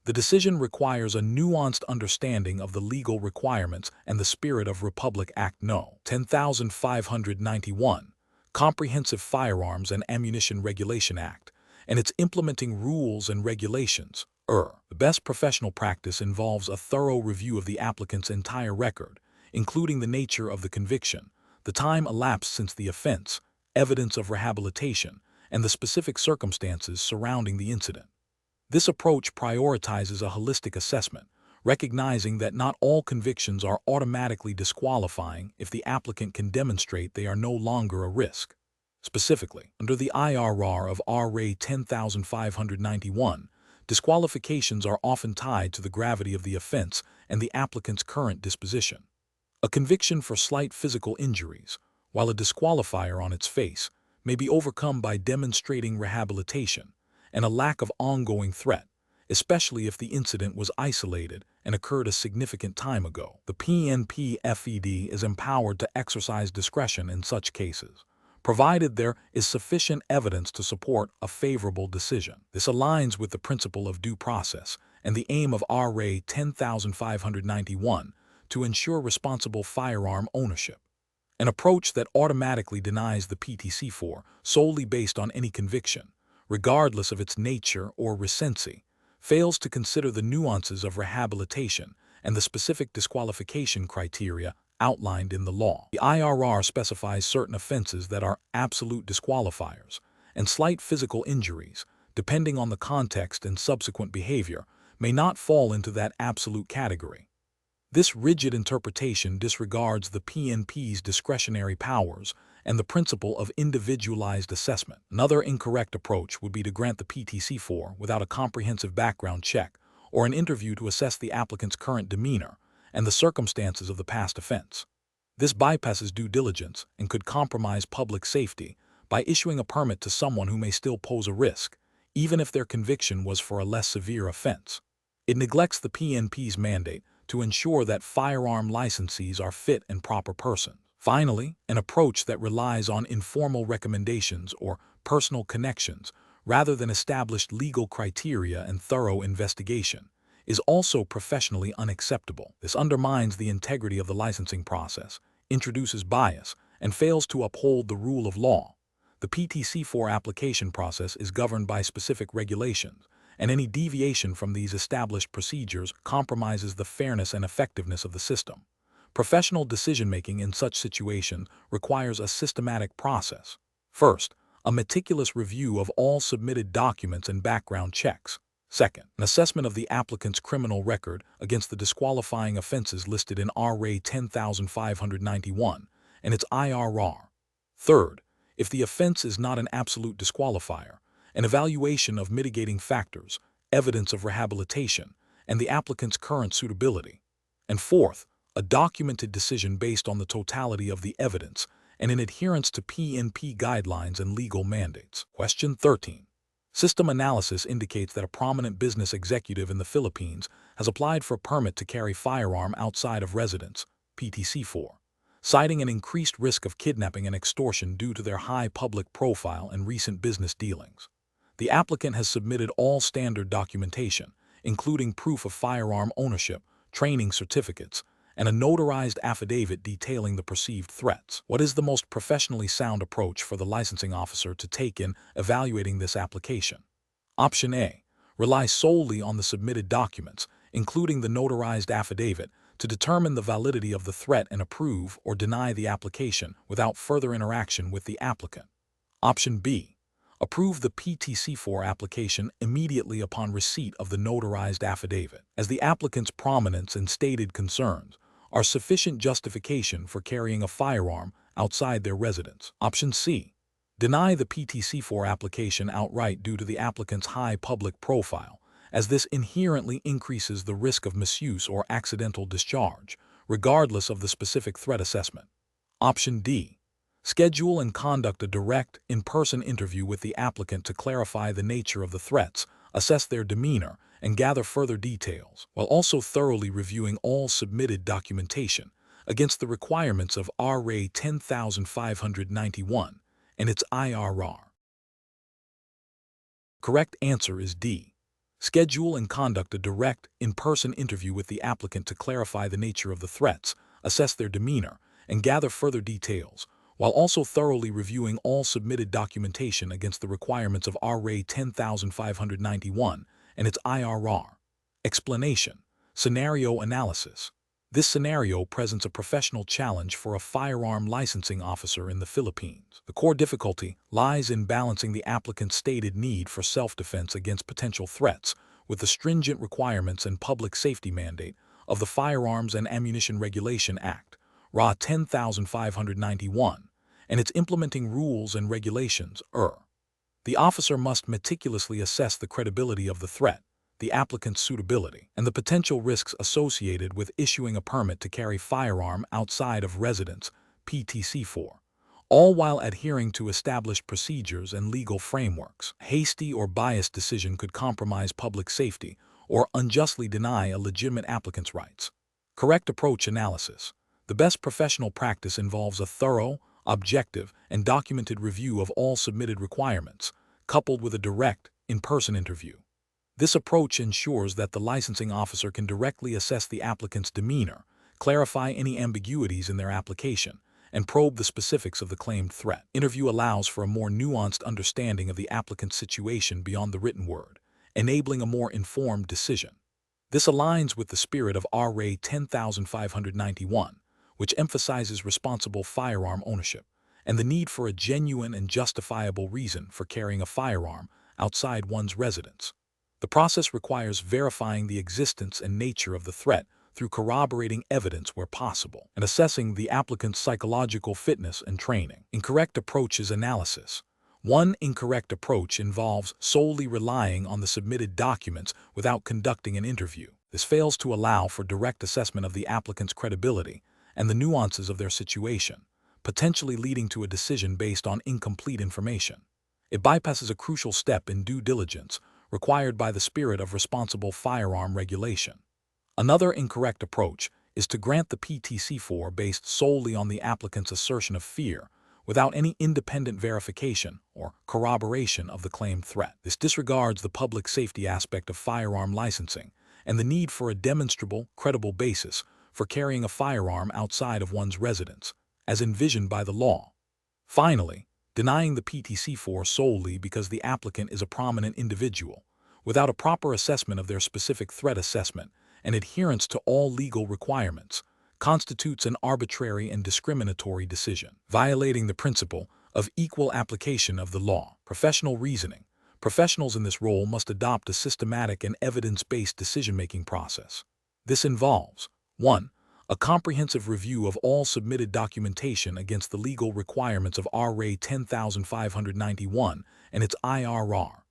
The decision requires a nuanced understanding of the legal requirements and the spirit of Republic Act No. 10,591, Comprehensive Firearms and Ammunition Regulation Act, and its implementing rules and regulations. The best professional practice involves a thorough review of the applicant's entire record, including the nature of the conviction, the time elapsed since the offense, evidence of rehabilitation, and the specific circumstances surrounding the incident. This approach prioritizes a holistic assessment, recognizing that not all convictions are automatically disqualifying if the applicant can demonstrate they are no longer a risk. Specifically, under the IRR of RA 10,591, disqualifications are often tied to the gravity of the offense and the applicant's current disposition. A conviction for slight physical injuries, while a disqualifier on its face, may be overcome by demonstrating rehabilitation and a lack of ongoing threat, especially if the incident was isolated and occurred a significant time ago. The PNP-FED is empowered to exercise discretion in such cases, provided there is sufficient evidence to support a favorable decision. This aligns with the principle of due process and the aim of RA 10,591 to ensure responsible firearm ownership. An approach that automatically denies the PTCFOR solely based on any conviction, regardless of its nature or recency, fails to consider the nuances of rehabilitation and the specific disqualification criteria outlined in the law. The IRR specifies certain offenses that are absolute disqualifiers, and slight physical injuries, depending on the context and subsequent behavior, may not fall into that absolute category. This rigid interpretation disregards the PNP's discretionary powers and the principle of individualized assessment. Another incorrect approach would be to grant the PTCFOR without a comprehensive background check or an interview to assess the applicant's current demeanor and the circumstances of the past offense. This bypasses due diligence and could compromise public safety by issuing a permit to someone who may still pose a risk, even if their conviction was for a less severe offense. It neglects the PNP's mandate to ensure that firearm licensees are fit and proper persons. Finally, an approach that relies on informal recommendations or personal connections rather than established legal criteria and thorough investigation is also professionally unacceptable. This undermines the integrity of the licensing process, introduces bias, and fails to uphold the rule of law. The PTCFOR application process is governed by specific regulations, and any deviation from these established procedures compromises the fairness and effectiveness of the system. Professional decision-making in such situations requires a systematic process. First, a meticulous review of all submitted documents and background checks. Second, an assessment of the applicant's criminal record against the disqualifying offenses listed in RA 10,591 and its IRR. Third, if the offense is not an absolute disqualifier, an evaluation of mitigating factors, evidence of rehabilitation, and the applicant's current suitability. And fourth, a documented decision based on the totality of the evidence and in adherence to PNP guidelines and legal mandates. Question 13. System analysis indicates that a prominent business executive in the Philippines has applied for a permit to carry firearm outside of residence, PTCFOR, citing an increased risk of kidnapping and extortion due to their high public profile and recent business dealings. The applicant has submitted all standard documentation, including proof of firearm ownership, training certificates, and a notarized affidavit detailing the perceived threats. What is the most professionally sound approach for the licensing officer to take in evaluating this application? Option A. Rely solely on the submitted documents, including the notarized affidavit, to determine the validity of the threat and approve or deny the application without further interaction with the applicant. Option B. Approve the PTCFOR application immediately upon receipt of the notarized affidavit, as the applicant's prominence and stated concerns are sufficient justification for carrying a firearm outside their residence. Option C. Deny the PTCFOR application outright due to the applicant's high public profile, as this inherently increases the risk of misuse or accidental discharge, regardless of the specific threat assessment. Option D. Schedule and conduct a direct, in-person interview with the applicant to clarify the nature of the threats, assess their demeanor, and gather further details, while also thoroughly reviewing all submitted documentation against the requirements of RA 10591 and its IRR. Correct answer is D. Schedule and conduct a direct, in-person interview with the applicant to clarify the nature of the threats, assess their demeanor, and gather further details, while also thoroughly reviewing all submitted documentation against the requirements of RA 10591 and its IRR. Explanation. Scenario analysis. This scenario presents a professional challenge for a firearm licensing officer in the Philippines. The core difficulty lies in balancing the applicant's stated need for self-defense against potential threats with the stringent requirements and public safety mandate of the Firearms and Ammunition Regulation Act, RA 10591, and its implementing rules and regulations, The officer must meticulously assess the credibility of the threat, the applicant's suitability, and the potential risks associated with issuing a permit to carry firearm outside of residence, PTCFOR, all while adhering to established procedures and legal frameworks. A hasty or biased decision could compromise public safety or unjustly deny a legitimate applicant's rights. Correct approach analysis. The best professional practice involves a thorough, objective, and documented review of all submitted requirements, coupled with a direct, in-person interview. This approach ensures that the licensing officer can directly assess the applicant's demeanor, clarify any ambiguities in their application, and probe the specifics of the claimed threat. Interview allows for a more nuanced understanding of the applicant's situation beyond the written word, enabling a more informed decision. This aligns with the spirit of RA 10591, which emphasizes responsible firearm ownership and the need for a genuine and justifiable reason for carrying a firearm outside one's residence. The process requires verifying the existence and nature of the threat through corroborating evidence where possible and assessing the applicant's psychological fitness and training. Incorrect approaches analysis. One incorrect approach involves solely relying on the submitted documents without conducting an interview. This fails to allow for direct assessment of the applicant's credibility and the nuances of their situation, potentially leading to a decision based on incomplete information. It bypasses a crucial step in due diligence required by the spirit of responsible firearm regulation. Another incorrect approach is to grant the PTCFOR based solely on the applicant's assertion of fear without any independent verification or corroboration of the claimed threat. This disregards the public safety aspect of firearm licensing and the need for a demonstrable, credible basis for carrying a firearm outside of one's residence, as envisioned by the law. Finally, denying the PTCFOR solely because the applicant is a prominent individual, without a proper assessment of their specific threat assessment and adherence to all legal requirements, constitutes an arbitrary and discriminatory decision, violating the principle of equal application of the law. Professional reasoning. Professionals in this role must adopt a systematic and evidence-based decision-making process. This involves 1. A comprehensive review of all submitted documentation against the legal requirements of RA 10591 and its IRR.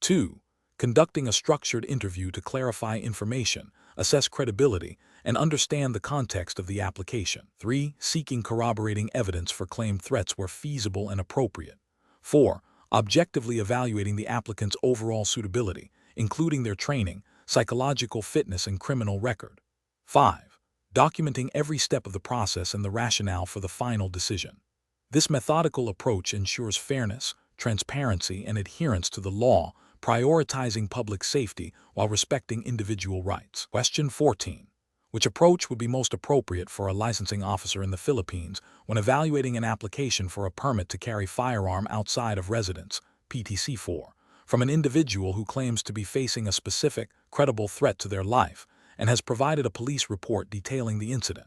2. Conducting a structured interview to clarify information, assess credibility, and understand the context of the application. 3. Seeking corroborating evidence for claimed threats where feasible and appropriate. 4. Objectively evaluating the applicant's overall suitability, including their training, psychological fitness, and criminal record. 5. Documenting every step of the process and the rationale for the final decision. This methodical approach ensures fairness, transparency, and adherence to the law, prioritizing public safety while respecting individual rights. Question 14. Which approach would be most appropriate for a licensing officer in the Philippines when evaluating an application for a permit to carry firearm outside of residence, PTCFOR, from an individual who claims to be facing a specific, credible threat to their life and has provided a police report detailing the incident?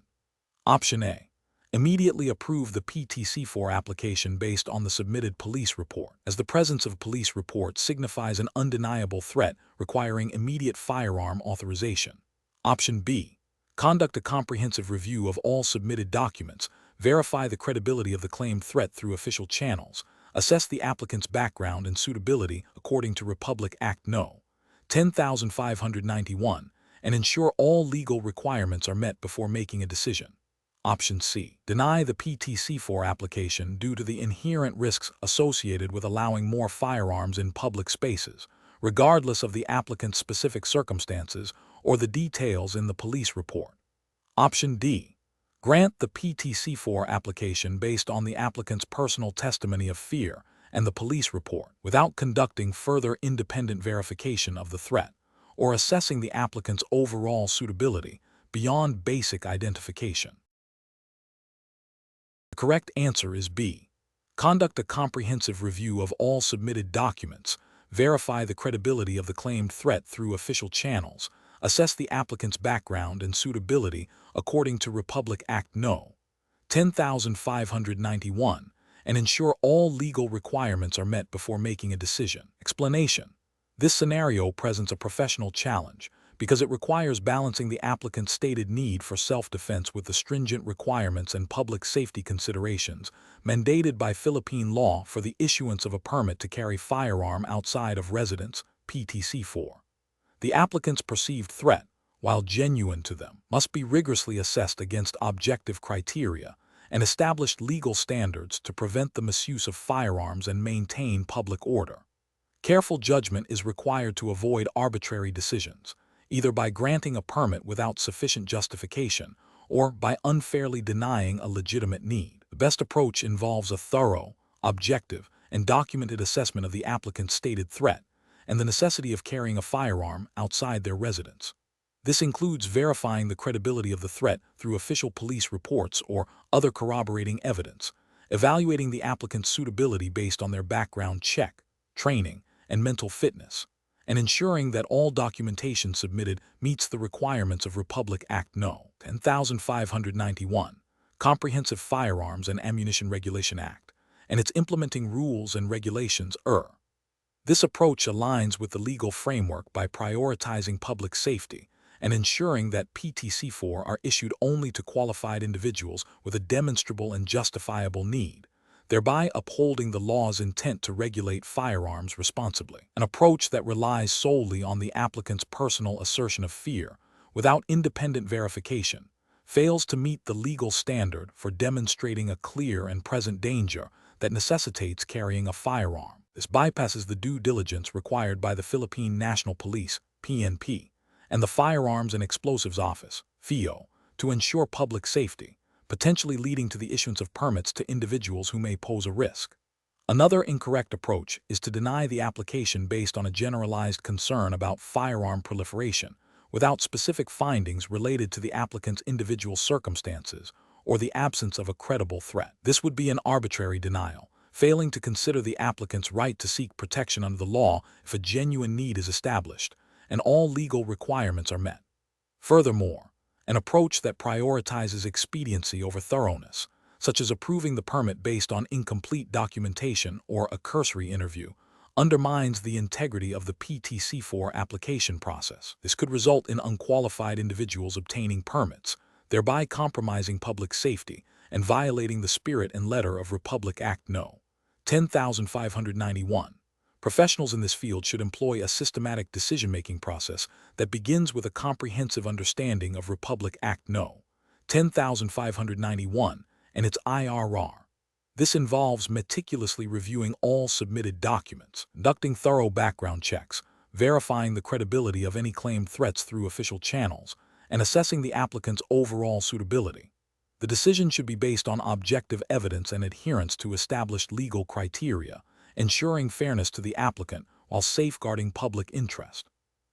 Option A. Immediately approve the PTCFOR application based on the submitted police report, as the presence of a police report signifies an undeniable threat requiring immediate firearm authorization. Option B. Conduct a comprehensive review of all submitted documents, verify the credibility of the claimed threat through official channels, assess the applicant's background and suitability according to Republic Act No. 10,591, and ensure all legal requirements are met before making a decision. Option C. Deny the PTCFOR application due to the inherent risks associated with allowing more firearms in public spaces, regardless of the applicant's specific circumstances or the details in the police report. Option D. Grant the PTCFOR application based on the applicant's personal testimony of fear and the police report, without conducting further independent verification of the threat, or assessing the applicant's overall suitability beyond basic identification. The correct answer is B. Conduct a comprehensive review of all submitted documents, verify the credibility of the claimed threat through official channels, assess the applicant's background and suitability according to Republic Act No. 10,591, and ensure all legal requirements are met before making a decision. Explanation. This scenario presents a professional challenge because it requires balancing the applicant's stated need for self-defense with the stringent requirements and public safety considerations mandated by Philippine law for the issuance of a permit to carry firearm outside of residence, PTCFOR. The applicant's perceived threat, while genuine to them, must be rigorously assessed against objective criteria and established legal standards to prevent the misuse of firearms and maintain public order. Careful judgment is required to avoid arbitrary decisions, either by granting a permit without sufficient justification or by unfairly denying a legitimate need. The best approach involves a thorough, objective, and documented assessment of the applicant's stated threat and the necessity of carrying a firearm outside their residence. This includes verifying the credibility of the threat through official police reports or other corroborating evidence, evaluating the applicant's suitability based on their background check, training, and mental fitness, and ensuring that all documentation submitted meets the requirements of Republic Act No. 10,591, Comprehensive Firearms and Ammunition Regulation Act, and its implementing rules and regulations. This approach aligns with the legal framework by prioritizing public safety and ensuring that PTCFOR are issued only to qualified individuals with a demonstrable and justifiable need, thereby upholding the law's intent to regulate firearms responsibly. An approach that relies solely on the applicant's personal assertion of fear, without independent verification, fails to meet the legal standard for demonstrating a clear and present danger that necessitates carrying a firearm. This bypasses the due diligence required by the Philippine National Police, PNP, and the Firearms and Explosives Office, FIO, to ensure public safety, potentially leading to the issuance of permits to individuals who may pose a risk. Another incorrect approach is to deny the application based on a generalized concern about firearm proliferation, without specific findings related to the applicant's individual circumstances or the absence of a credible threat. This would be an arbitrary denial, failing to consider the applicant's right to seek protection under the law if a genuine need is established and all legal requirements are met. Furthermore, an approach that prioritizes expediency over thoroughness, such as approving the permit based on incomplete documentation or a cursory interview, undermines the integrity of the PTCFOR application process. This could result in unqualified individuals obtaining permits, thereby compromising public safety and violating the spirit and letter of Republic Act No. 10,591, Professionals in this field should employ a systematic decision-making process that begins with a comprehensive understanding of Republic Act No. 10,591 and its IRR. This involves meticulously reviewing all submitted documents, conducting thorough background checks, verifying the credibility of any claimed threats through official channels, and assessing the applicant's overall suitability. The decision should be based on objective evidence and adherence to established legal criteria, ensuring fairness to the applicant while safeguarding public interest.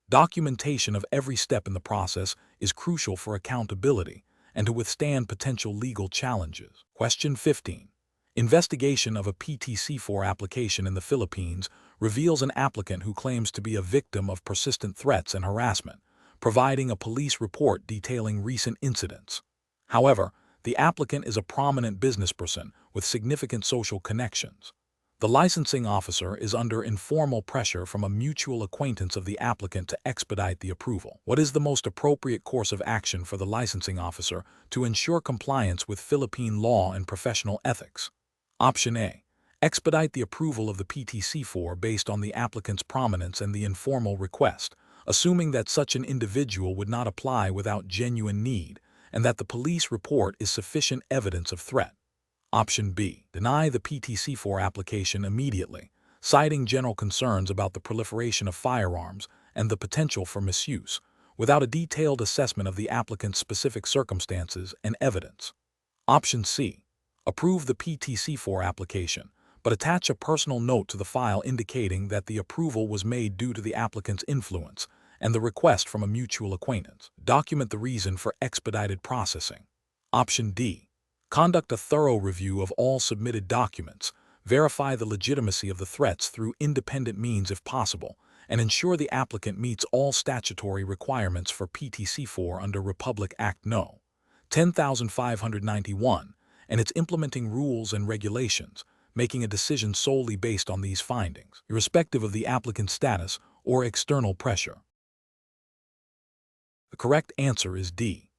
Documentation of every step in the process is crucial for accountability and to withstand potential legal challenges. Question 15. Investigation of a PTCFOR application in the Philippines reveals an applicant who claims to be a victim of persistent threats and harassment, providing a police report detailing recent incidents. However, the applicant is a prominent businessperson with significant social connections. The licensing officer is under informal pressure from a mutual acquaintance of the applicant to expedite the approval. What is the most appropriate course of action for the licensing officer to ensure compliance with Philippine law and professional ethics? Option A. Expedite the approval of the PTCFOR based on the applicant's prominence and the informal request, assuming that such an individual would not apply without genuine need, and that the police report is sufficient evidence of threat. Option B. Deny the PTCFOR application immediately, citing general concerns about the proliferation of firearms and the potential for misuse, without a detailed assessment of the applicant's specific circumstances and evidence. Option C. Approve the PTCFOR application, but attach a personal note to the file indicating that the approval was made due to the applicant's influence and the request from a mutual acquaintance. Document the reason for expedited processing. Option D. Conduct a thorough review of all submitted documents, verify the legitimacy of the threats through independent means if possible, and ensure the applicant meets all statutory requirements for PTCFOR under Republic Act No. 10,591 and its implementing rules and regulations, making a decision solely based on these findings, irrespective of the applicant's status or external pressure. The correct answer is D.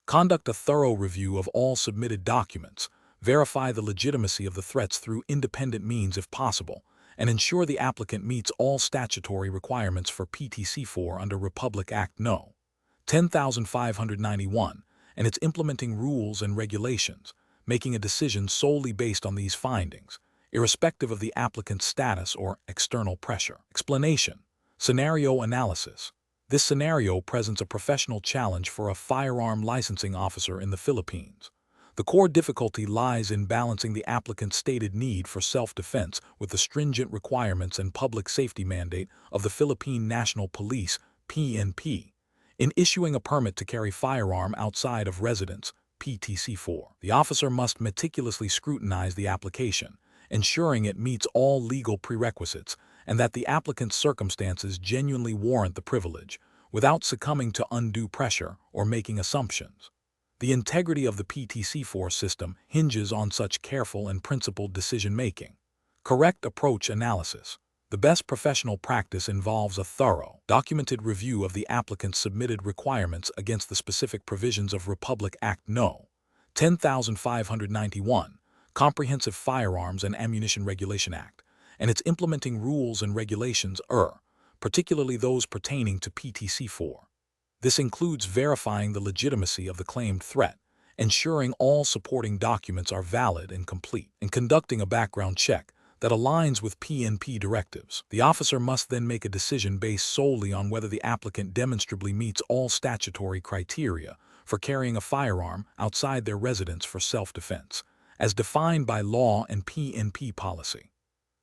Conduct a thorough review of all submitted documents, verify the legitimacy of the threats through independent means if possible, and ensure the applicant meets all statutory requirements for PTCFOR under Republic Act No. 10,591 and its implementing rules and regulations, making a decision solely based on these findings, irrespective of the applicant's status or external pressure. Explanation. Scenario analysis. This scenario presents a professional challenge for a firearm licensing officer in the Philippines. The core difficulty lies in balancing the applicant's stated need for self-defense with the stringent requirements and public safety mandate of the Philippine National Police, PNP, in issuing a permit to carry firearm outside of residence, PTCFOR. The officer must meticulously scrutinize the application, ensuring it meets all legal prerequisites and that the applicant's circumstances genuinely warrant the privilege, without succumbing to undue pressure or making assumptions. The integrity of the PTCFOR system hinges on such careful and principled decision-making. Correct approach analysis. The best professional practice involves a thorough, documented review of the applicant's submitted requirements against the specific provisions of Republic Act No. 10,591, Comprehensive Firearms and Ammunition Regulation Act, and its implementing rules and regulations, particularly those pertaining to PTCFOR. This includes verifying the legitimacy of the claimed threat, ensuring all supporting documents are valid and complete, and conducting a background check that aligns with PNP directives. The officer must then make a decision based solely on whether the applicant demonstrably meets all statutory criteria for carrying a firearm outside their residence for self-defense, as defined by law and PNP policy.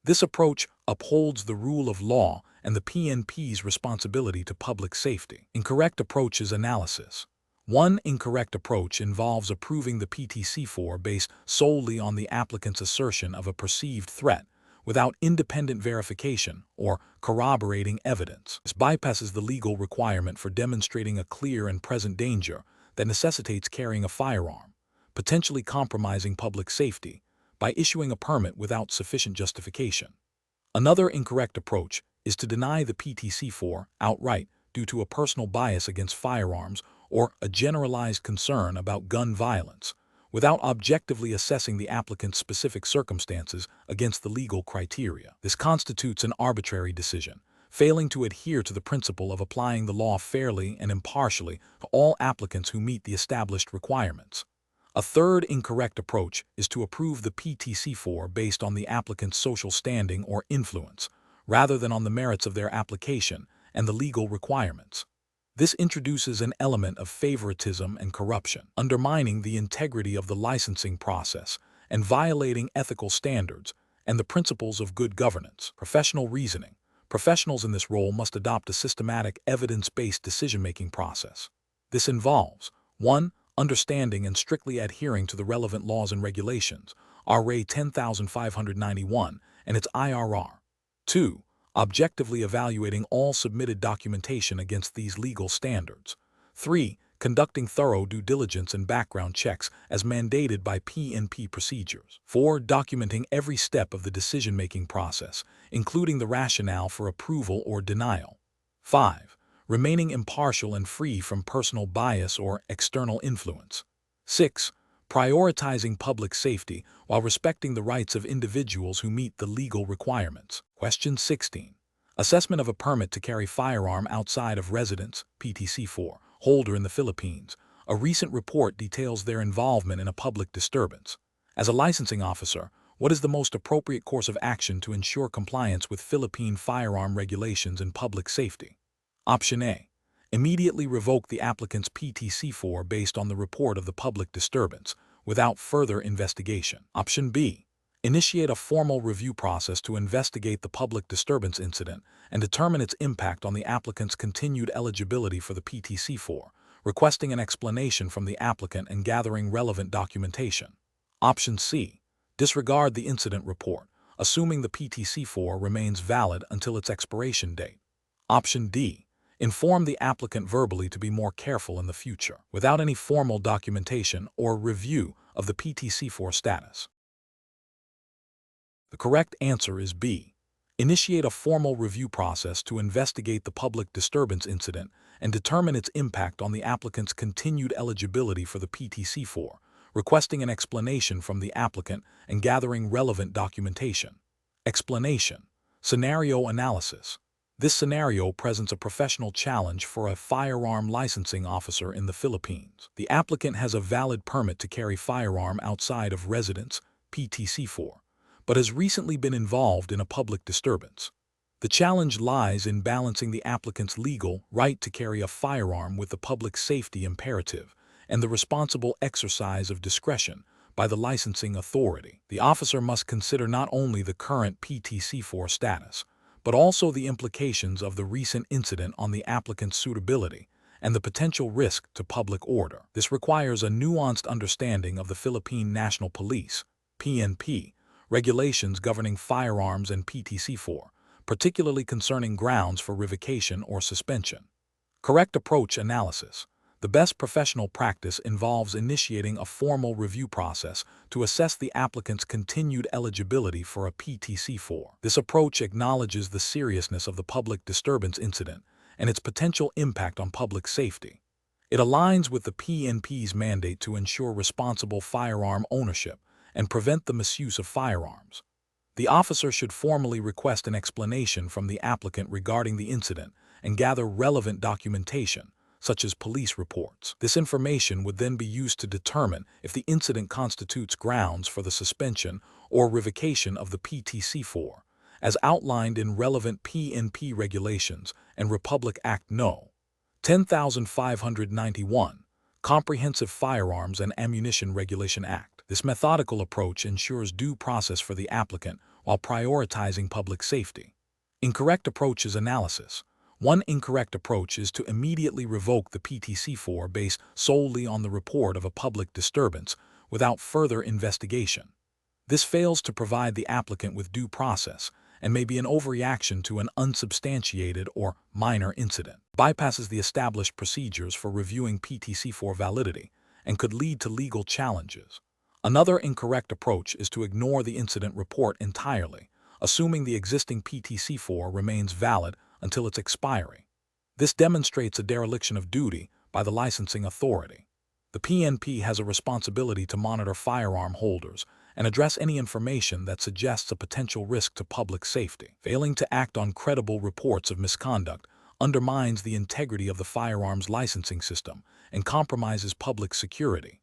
This approach upholds the rule of law and the PNP's responsibility to public safety. Incorrect approaches analysis. One incorrect approach involves approving the PTCFOR based solely on the applicant's assertion of a perceived threat, without independent verification or corroborating evidence. This bypasses the legal requirement for demonstrating a clear and present danger that necessitates carrying a firearm, potentially compromising public safety, by issuing a permit without sufficient justification. Another incorrect approach is to deny the PTCFOR outright due to a personal bias against firearms or a generalized concern about gun violence, without objectively assessing the applicant's specific circumstances against the legal criteria. This constitutes an arbitrary decision, failing to adhere to the principle of applying the law fairly and impartially to all applicants who meet the established requirements. A third incorrect approach is to approve the PTCFOR based on the applicant's social standing or influence, rather than on the merits of their application and the legal requirements. This introduces an element of favoritism and corruption, undermining the integrity of the licensing process and violating ethical standards and the principles of good governance. Professional reasoning. Professionals in this role must adopt a systematic, evidence-based decision-making process. This involves 1. Understanding and strictly adhering to the relevant laws and regulations, RA 10591 and its IRR. 2. Objectively evaluating all submitted documentation against these legal standards. 3. Conducting thorough due diligence and background checks as mandated by PNP procedures. 4. Documenting every step of the decision-making process, including the rationale for approval or denial. 5. Remaining impartial and free from personal bias or external influence. 6. Prioritizing public safety while respecting the rights of individuals who meet the legal requirements. Question 16. Assessment of a permit to carry firearm outside of residence, PTCFOR, holder in the Philippines. A recent report details their involvement in a public disturbance. As a licensing officer, what is the most appropriate course of action to ensure compliance with Philippine firearm regulations and public safety? Option A. Immediately revoke the applicant's PTCFOR based on the report of the public disturbance, without further investigation. Option B. Initiate a formal review process to investigate the public disturbance incident and determine its impact on the applicant's continued eligibility for the PTCFOR, requesting an explanation from the applicant and gathering relevant documentation. Option C. Disregard the incident report, assuming the PTCFOR remains valid until its expiration date. Option D. Inform the applicant verbally to be more careful in the future, without any formal documentation or review of the PTCFOR status. The correct answer is B. Initiate a formal review process to investigate the public disturbance incident and determine its impact on the applicant's continued eligibility for the PTCFOR, requesting an explanation from the applicant and gathering relevant documentation. Explanation. Scenario analysis. This scenario presents a professional challenge for a firearm licensing officer in the Philippines. The applicant has a valid permit to carry firearm outside of residence, PTCFOR, but has recently been involved in a public disturbance. The challenge lies in balancing the applicant's legal right to carry a firearm with the public safety imperative and the responsible exercise of discretion by the licensing authority. The officer must consider not only the current PTCFOR status, but also the implications of the recent incident on the applicant's suitability and the potential risk to public order. This requires a nuanced understanding of the Philippine National Police, PNP, regulations governing firearms and PTCFOR, particularly concerning grounds for revocation or suspension. Correct approach analysis. The best professional practice involves initiating a formal review process to assess the applicant's continued eligibility for a PTCFOR. This approach acknowledges the seriousness of the public disturbance incident and its potential impact on public safety. It aligns with the PNP's mandate to ensure responsible firearm ownership and prevent the misuse of firearms. The officer should formally request an explanation from the applicant regarding the incident and gather relevant documentation, such as police reports. This information would then be used to determine if the incident constitutes grounds for the suspension or revocation of the PTCFOR, as outlined in relevant PNP regulations and Republic Act No. 10,591, Comprehensive Firearms and Ammunition Regulation Act. This methodical approach ensures due process for the applicant while prioritizing public safety. Incorrect approaches analysis. One incorrect approach is to immediately revoke the PTCFOR based solely on the report of a public disturbance without further investigation. This fails to provide the applicant with due process and may be an overreaction to an unsubstantiated or minor incident, bypasses the established procedures for reviewing PTCFOR validity, and could lead to legal challenges. Another incorrect approach is to ignore the incident report entirely, assuming the existing PTCFOR remains valid until its expiry. This demonstrates a dereliction of duty by the licensing authority. The PNP has a responsibility to monitor firearm holders and address any information that suggests a potential risk to public safety. Failing to act on credible reports of misconduct undermines the integrity of the firearms licensing system and compromises public security.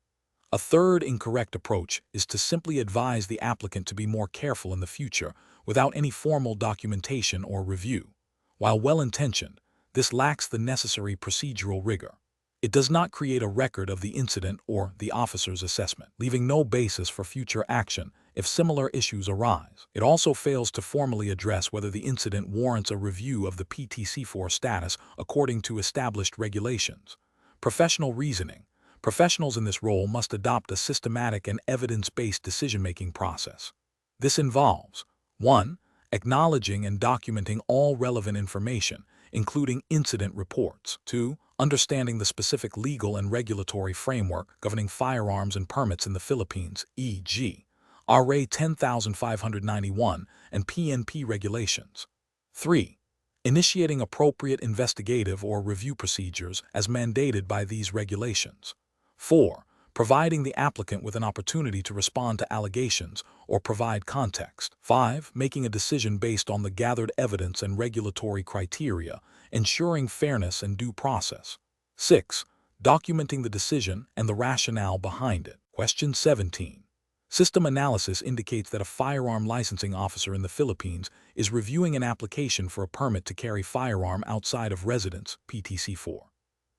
A third incorrect approach is to simply advise the applicant to be more careful in the future without any formal documentation or review. While well-intentioned, this lacks the necessary procedural rigor. It does not create a record of the incident or the officer's assessment, leaving no basis for future action if similar issues arise. It also fails to formally address whether the incident warrants a review of the PTCFOR status according to established regulations. Professional reasoning. Professionals in this role must adopt a systematic and evidence-based decision-making process. This involves 1. Acknowledging and documenting all relevant information, including incident reports. 2. Understanding the specific legal and regulatory framework governing firearms and permits in the Philippines, e.g., RA 10591 and PNP regulations. 3. Initiating appropriate investigative or review procedures as mandated by these regulations. 4. Providing the applicant with an opportunity to respond to allegations or provide context. 5. Making a decision based on the gathered evidence and regulatory criteria, ensuring fairness and due process. 6. Documenting the decision and the rationale behind it. Question 17. System analysis indicates that a firearm licensing officer in the Philippines is reviewing an application for a permit to carry firearm outside of residence, PTCFOR.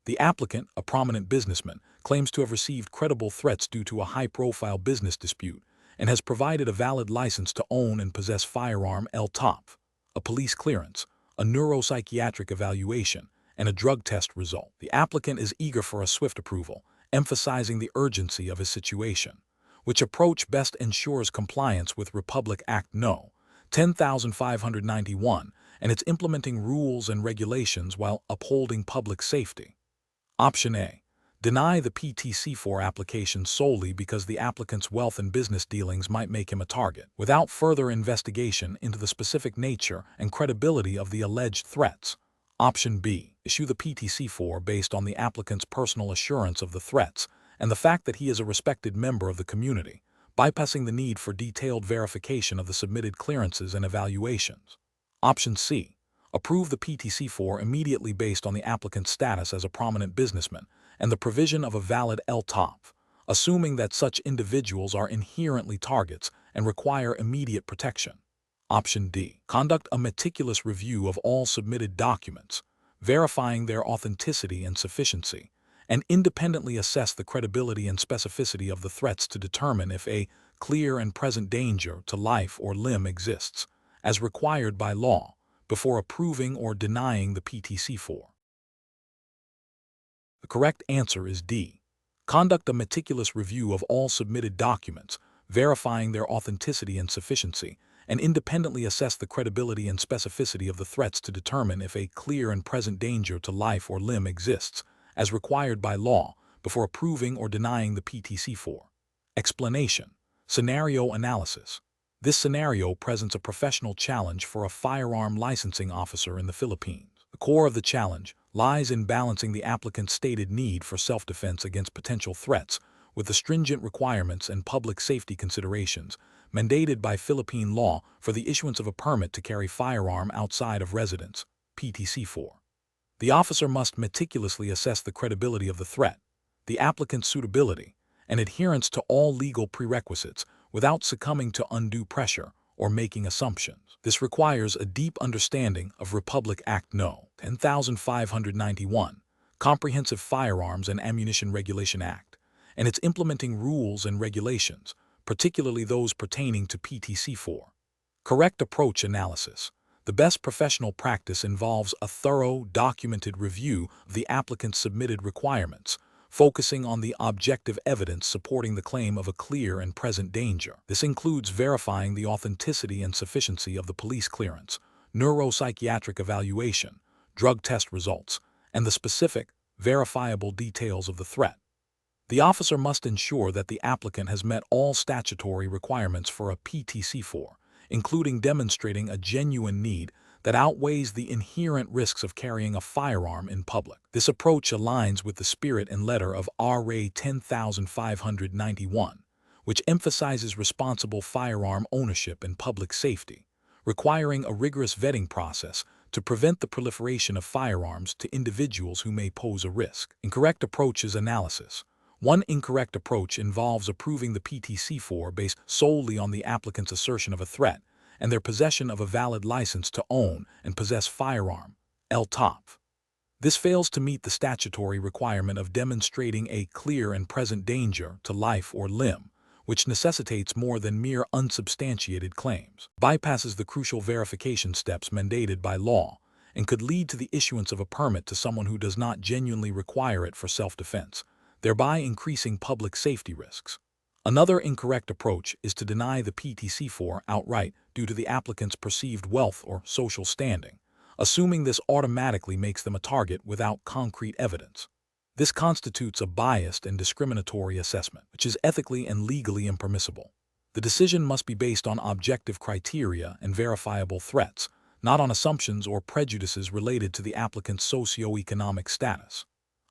The applicant, a prominent businessman, claims to have received credible threats due to a high-profile business dispute and has provided a valid license to own and possess firearm LTOF, a police clearance, a neuropsychiatric evaluation, and a drug test result. The applicant is eager for a swift approval, emphasizing the urgency of his situation. Which approach best ensures compliance with Republic Act No. 10,591 and its implementing rules and regulations while upholding public safety? Option A. Deny the PTCFOR application solely because the applicant's wealth and business dealings might make him a target, without further investigation into the specific nature and credibility of the alleged threats. Option B. Issue the PTCFOR based on the applicant's personal assurance of the threats and the fact that he is a respected member of the community, bypassing the need for detailed verification of the submitted clearances and evaluations. Option C. Approve the PTCFOR immediately based on the applicant's status as a prominent businessman and the provision of a valid LTOF, assuming that such individuals are inherently targets and require immediate protection. Option D. Conduct a meticulous review of all submitted documents, verifying their authenticity and sufficiency, and independently assess the credibility and specificity of the threats to determine if a clear and present danger to life or limb exists, as required by law, before approving or denying the PTCFOR. The correct answer is D. Conduct a meticulous review of all submitted documents, verifying their authenticity and sufficiency, and independently assess the credibility and specificity of the threats to determine if a clear and present danger to life or limb exists, as required by law, before approving or denying the PTCFOR. Explanation. Scenario analysis. This scenario presents a professional challenge for a firearm licensing officer in the Philippines. The core of the challenge lies in balancing the applicant's stated need for self-defense against potential threats with the stringent requirements and public safety considerations mandated by Philippine law for the issuance of a permit to carry firearm outside of residence, PTCFOR. The officer must meticulously assess the credibility of the threat, the applicant's suitability, and adherence to all legal prerequisites without succumbing to undue pressure or making assumptions. This requires a deep understanding of Republic Act No. 10,591, Comprehensive Firearms and Ammunition Regulation Act, and its implementing rules and regulations, particularly those pertaining to PTCFOR. Correct approach analysis. The best professional practice involves a thorough, documented review of the applicant's submitted requirements, focusing on the objective evidence supporting the claim of a clear and present danger. This includes verifying the authenticity and sufficiency of the police clearance, neuropsychiatric evaluation, drug test results, and the specific, verifiable details of the threat. The officer must ensure that the applicant has met all statutory requirements for a PTCFOR, including demonstrating a genuine need that outweighs the inherent risks of carrying a firearm in public. This approach aligns with the spirit and letter of RA 10591, which emphasizes responsible firearm ownership and public safety, requiring a rigorous vetting process to prevent the proliferation of firearms to individuals who may pose a risk. Incorrect approaches analysis. One incorrect approach involves approving the PTCFOR based solely on the applicant's assertion of a threat and their possession of a valid license to own and possess firearm, LTOF. This fails to meet the statutory requirement of demonstrating a clear and present danger to life or limb, which necessitates more than mere unsubstantiated claims, bypasses the crucial verification steps mandated by law, and could lead to the issuance of a permit to someone who does not genuinely require it for self-defense, thereby increasing public safety risks. Another incorrect approach is to deny the PTCFOR outright due to the applicant's perceived wealth or social standing, assuming this automatically makes them a target without concrete evidence. This constitutes a biased and discriminatory assessment, which is ethically and legally impermissible. The decision must be based on objective criteria and verifiable threats, not on assumptions or prejudices related to the applicant's socioeconomic status.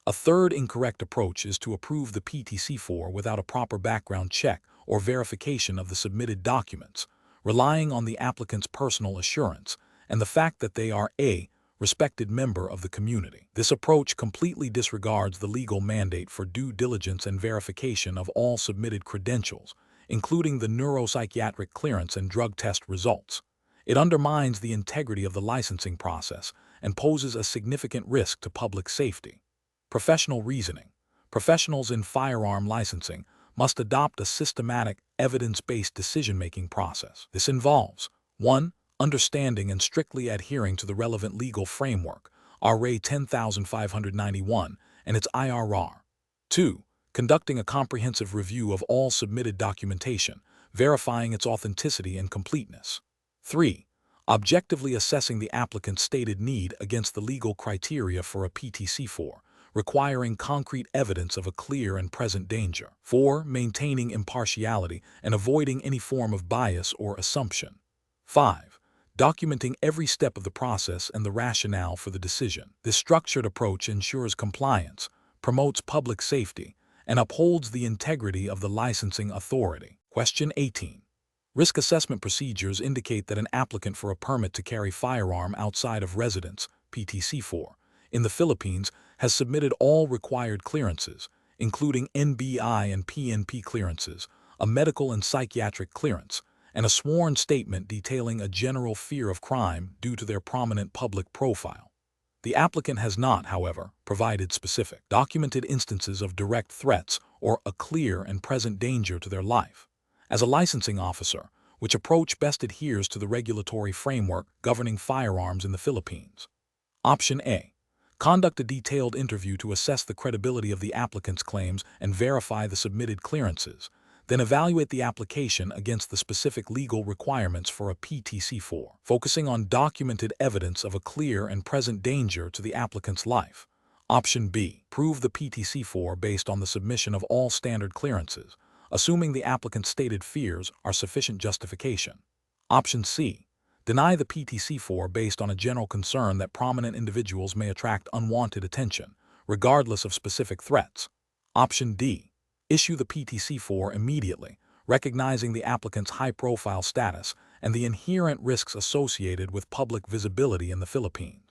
A third incorrect approach is to approve the PTCFOR without a proper background check or verification of the submitted documents, relying on the applicant's personal assurance and the fact that they are a respected member of the community. This approach completely disregards the legal mandate for due diligence and verification of all submitted credentials, including the neuropsychiatric clearance and drug test results. It undermines the integrity of the licensing process and poses a significant risk to public safety. Professional reasoning. Professionals in firearm licensing must adopt a systematic, evidence-based decision-making process. This involves 1. Understanding and strictly adhering to the relevant legal framework, RA 10591, and its IRR. 2. Conducting a comprehensive review of all submitted documentation, verifying its authenticity and completeness. 3. Objectively assessing the applicant's stated need against the legal criteria for a PTCFOR, requiring concrete evidence of a clear and present danger. 4. Maintaining impartiality and avoiding any form of bias or assumption. 5. Documenting every step of the process and the rationale for the decision. This structured approach ensures compliance, promotes public safety, and upholds the integrity of the licensing authority. Question 18. Risk assessment procedures indicate that an applicant for a permit to carry firearm outside of residence, PTCFOR, in the Philippines has submitted all required clearances, including NBI and PNP clearances, a medical and psychiatric clearance, and a sworn statement detailing a general fear of crime due to their prominent public profile. The applicant has not, however, provided specific, documented instances of direct threats or a clear and present danger to their life. As a licensing officer, which approach best adheres to the regulatory framework governing firearms in the Philippines? Option A. Conduct a detailed interview to assess the credibility of the applicant's claims and verify the submitted clearances, then evaluate the application against the specific legal requirements for a PTCFOR, focusing on documented evidence of a clear and present danger to the applicant's life. Option B. Prove the PTCFOR based on the submission of all standard clearances, assuming the applicant's stated fears are sufficient justification. Option C. Deny the PTCFOR based on a general concern that prominent individuals may attract unwanted attention, regardless of specific threats. Option D. Issue the PTCFOR immediately, recognizing the applicant's high-profile status and the inherent risks associated with public visibility in the Philippines.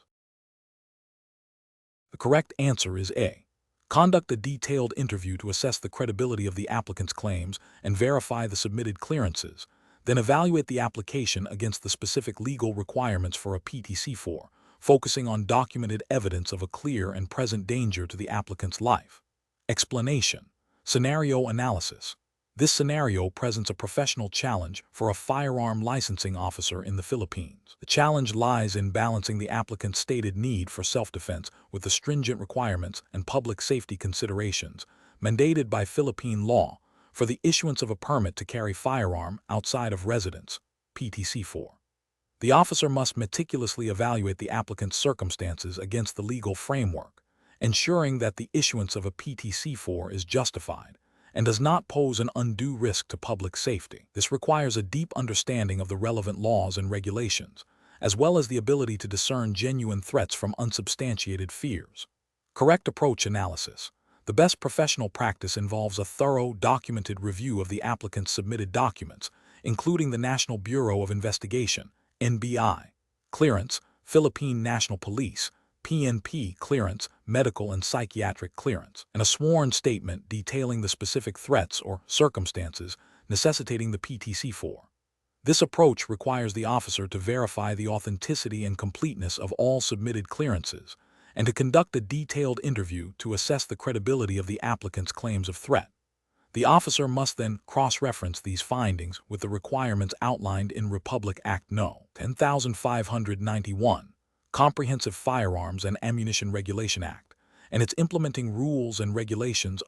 The correct answer is A. Conduct a detailed interview to assess the credibility of the applicant's claims and verify the submitted clearances, then evaluate the application against the specific legal requirements for a PTCFOR, focusing on documented evidence of a clear and present danger to the applicant's life. Explanation. Scenario analysis. This scenario presents a professional challenge for a firearm licensing officer in the Philippines. The challenge lies in balancing the applicant's stated need for self-defense with the stringent requirements and public safety considerations mandated by Philippine law for the issuance of a permit to carry firearm outside of residence, PTCFOR. The officer must meticulously evaluate the applicant's circumstances against the legal framework, ensuring that the issuance of a PTCFOR is justified and does not pose an undue risk to public safety. This requires a deep understanding of the relevant laws and regulations, as well as the ability to discern genuine threats from unsubstantiated fears. Correct approach analysis. The best professional practice involves a thorough, documented review of the applicant's submitted documents, including the National Bureau of Investigation, NBI, clearance, Philippine National Police, PNP clearance, medical and psychiatric clearance, and a sworn statement detailing the specific threats or circumstances necessitating the PTCFOR. This approach requires the officer to verify the authenticity and completeness of all submitted clearances, and to conduct a detailed interview to assess the credibility of the applicant's claims of threat. The officer must then cross-reference these findings with the requirements outlined in Republic Act No. 10,591, Comprehensive Firearms and Ammunition Regulation Act, and its implementing rules and regulations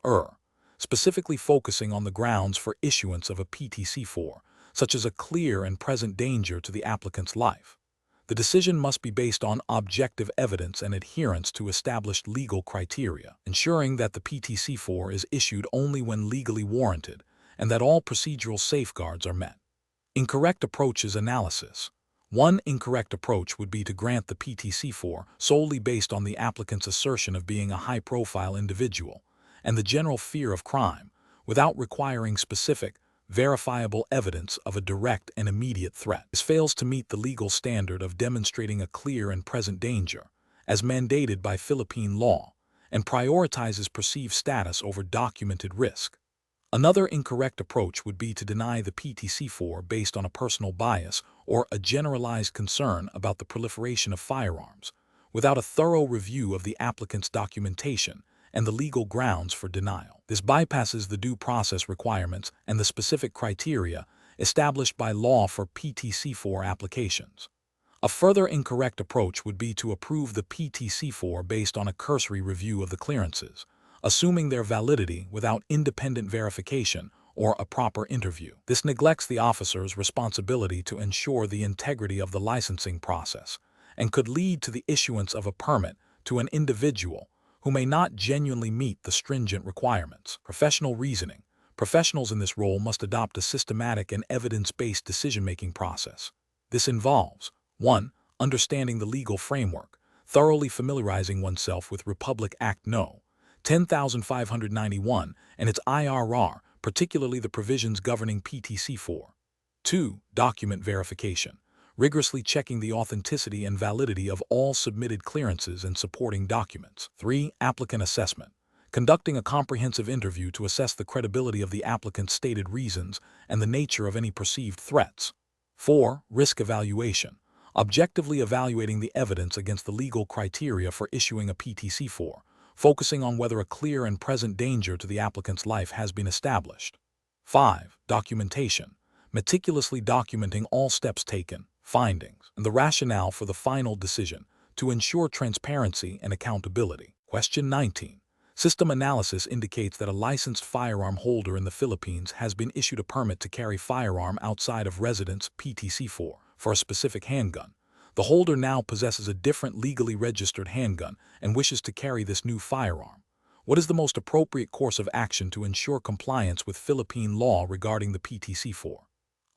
specifically focusing on the grounds for issuance of a PTCFOR, such as a clear and present danger to the applicant's life. The decision must be based on objective evidence and adherence to established legal criteria, ensuring that the PTCFOR is issued only when legally warranted and that all procedural safeguards are met. Incorrect approaches analysis. One incorrect approach would be to grant the PTCFOR solely based on the applicant's assertion of being a high-profile individual and the general fear of crime, without requiring specific, verifiable evidence of a direct and immediate threat. This fails to meet the legal standard of demonstrating a clear and present danger, as mandated by Philippine law, and prioritizes perceived status over documented risk. Another incorrect approach would be to deny the PTCFOR based on a personal bias or a generalized concern about the proliferation of firearms, without a thorough review of the applicant's documentation and the legal grounds for denial. This bypasses the due process requirements and the specific criteria established by law for PTCFOR applications. A further incorrect approach would be to approve the PTCFOR based on a cursory review of the clearances, assuming their validity without independent verification or a proper interview. This neglects the officer's responsibility to ensure the integrity of the licensing process and could lead to the issuance of a permit to an individual who may not genuinely meet the stringent requirements. Professional reasoning. Professionals in this role must adopt a systematic and evidence-based decision-making process. This involves 1. Understanding the legal framework, thoroughly familiarizing oneself with Republic Act No. 10,591 and its IRR, particularly the provisions governing PTCFOR. 2. Document verification, rigorously checking the authenticity and validity of all submitted clearances and supporting documents. 3. Applicant assessment, conducting a comprehensive interview to assess the credibility of the applicant's stated reasons and the nature of any perceived threats. 4. Risk evaluation, objectively evaluating the evidence against the legal criteria for issuing a PTCFOR, focusing on whether a clear and present danger to the applicant's life has been established. 5. Documentation, meticulously documenting all steps taken, findings, and the rationale for the final decision to ensure transparency and accountability. Question 19. System analysis indicates that a licensed firearm holder in the Philippines has been issued a permit to carry firearm outside of residence PTCFOR for a specific handgun. The holder now possesses a different legally registered handgun and wishes to carry this new firearm. What is the most appropriate course of action to ensure compliance with Philippine law regarding the PTCFOR?